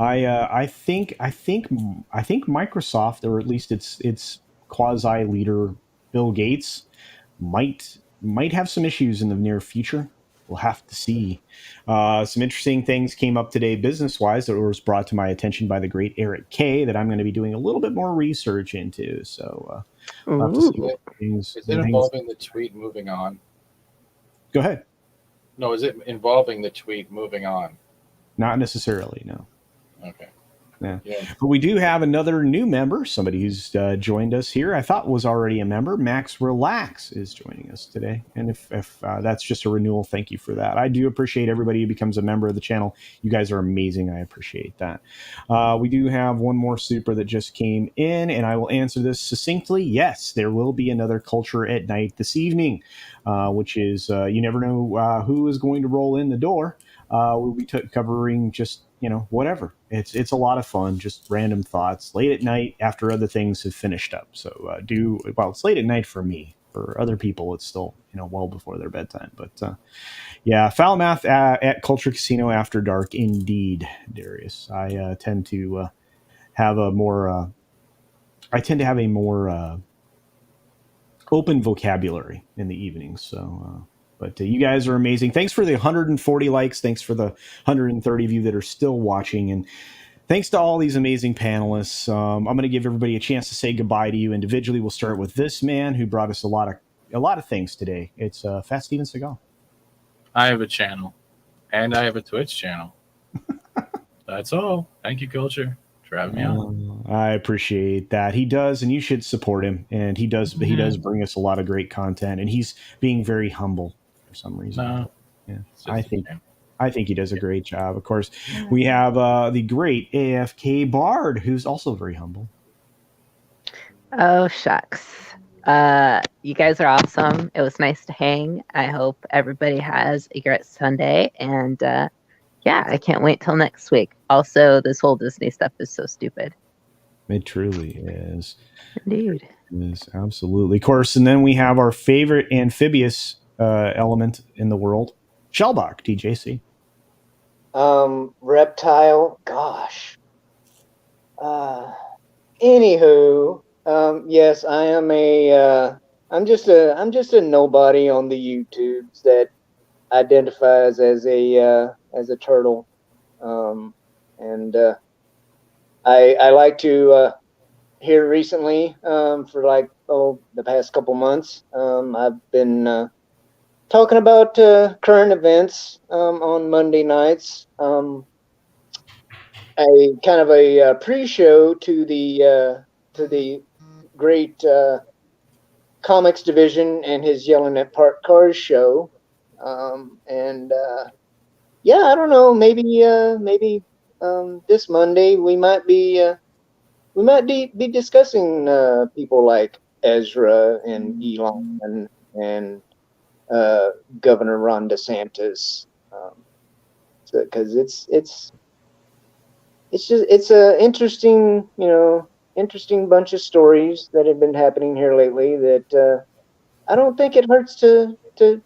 I think Microsoft, or at least its quasi leader Bill Gates, might have some issues in the near future. We'll have to see. Some interesting things came up today business wise that was brought to my attention by the great Eric K. that I'm going to be doing a little bit more research into. So we'll have to see what things. Is it involving the tweet moving on? Go ahead. No, is it involving the tweet moving on? Not necessarily, no. Okay. Yeah. But we do have another new member, somebody who's joined us here. I thought was already a member. Max Relax is joining us today. And if that's just a renewal, thank you for that. I do appreciate everybody who becomes a member of the channel. You guys are amazing. I appreciate that. We do have one more super that just came in, and I will answer this succinctly. Yes, there will be another Culture at Night this evening, which is you never know who is going to roll in the door. We'll be covering just whatever. It's a lot of fun, just random thoughts late at night after other things have finished up. So it's late at night for me. For other people, it's still well before their bedtime. But yeah, foul math at Culture Casino after dark, indeed, Darius. I tend to have a more open vocabulary in the evenings. So. But you guys are amazing. Thanks for the 140 likes. Thanks for the 130 of you that are still watching. And thanks to all these amazing panelists. I'm going to give everybody a chance to say goodbye to you individually. We'll start with this man who brought us a lot of a lot of things today. It's Fat Steven Seagal. I have a channel, and I have a Twitch channel. That's all. Thank you, Culture, for having me on. I appreciate that. He does, and you should support him. And he does bring us a lot of great content, and he's being very humble for some reason. No, yeah, I think he does a great job. Of course, we have the great AFK Bard, who's also very humble. Oh, shucks. You guys are awesome. It was nice to hang. I hope everybody has a great Sunday. And yeah, I can't wait till next week. Also, this whole Disney stuff is so stupid. It truly is. Indeed. It is, absolutely. Of course, and then we have our favorite amphibious element in the world, Shellbach, TJC. Reptile, gosh. Anywho, yes, I am I'm just a nobody on the YouTubes that identifies as a turtle. I like to here recently, for like the past couple months, I've been talking about current events on Monday nights. A kind of a pre-show to the great comics division and his Yelling at Parked Cars show. Yeah, I don't know. Maybe this Monday we might be discussing people like Ezra and Elon and Governor Ron DeSantis, because it's a interesting bunch of stories that have been happening here lately that I don't think it hurts to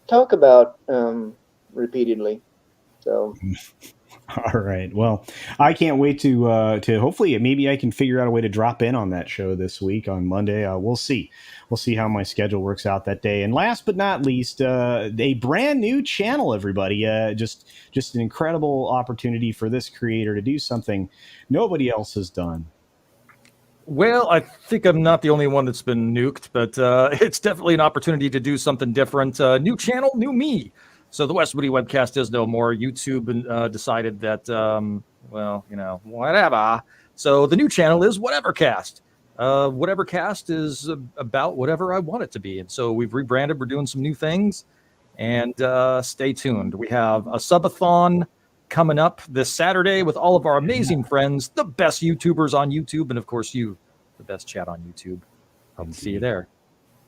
talk about repeatedly. So. All right. Well, I can't wait to hopefully maybe I can figure out a way to drop in on that show this week on Monday. We'll see. We'll see how my schedule works out that day. And last but not least, a brand new channel, everybody. Just an incredible opportunity for this creator to do something nobody else has done. Well, I think I'm not the only one that's been nuked, but it's definitely an opportunity to do something different. New channel, new me. So the Westwoody webcast is no more. YouTube decided that, whatever. So the new channel is Whatevercast. Whatevercast is about whatever I want it to be. And so we've rebranded. We're doing some new things. And stay tuned. We have a subathon coming up this Saturday with all of our amazing friends, the best YouTubers on YouTube. And, of course, you, the best chat on YouTube. Hope to see you there.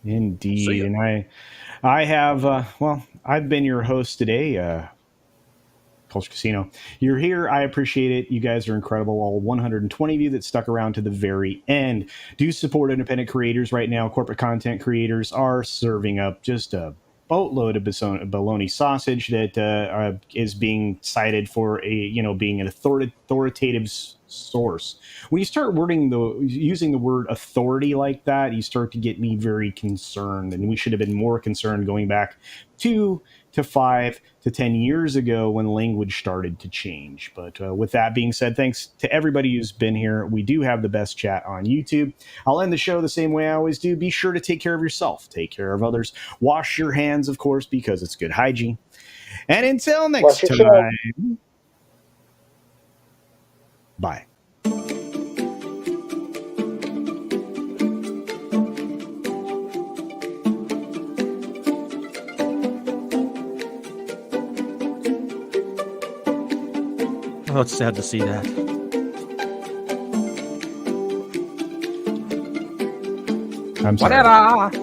Indeed. And I have, I've been your host today, Culture Casino. You're here. I appreciate it. You guys are incredible. All 120 of you that stuck around to the very end. Do support independent creators right now. Corporate content creators are serving up just a boatload of bologna sausage that is being cited for being an authoritative source. When you start using the word authority like that, you start to get me very concerned, and we should have been more concerned going back 2 to 5 to 10 years ago when language started to change. But with that being said, thanks to everybody who's been here. We do have the best chat on YouTube. I'll end the show the same way I always do. Be sure to take care of yourself, take care of others, wash your hands, of course, because it's good hygiene. And until next time, bye. Oh, it's sad to see that. I'm sorry. Whatever.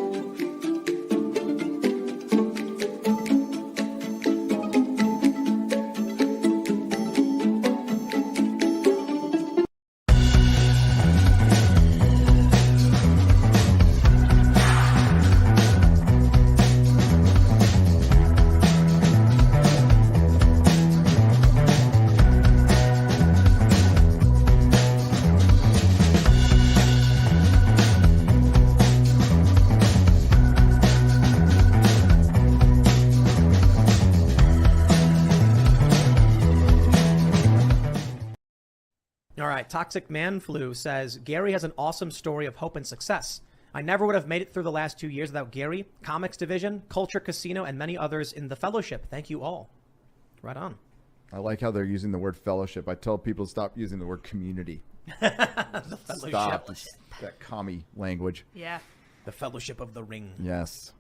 Toxic Man Flu says, Gary has an awesome story of hope and success. I never would have made it through the last 2 years without Gary, Comics Division, Culture Casino, and many others in the fellowship. Thank you all. Right on. I like how they're using the word fellowship. I tell people to stop using the word community. The fellowship. Stop. It's that commie language. Yeah. The Fellowship of the Ring. Yes.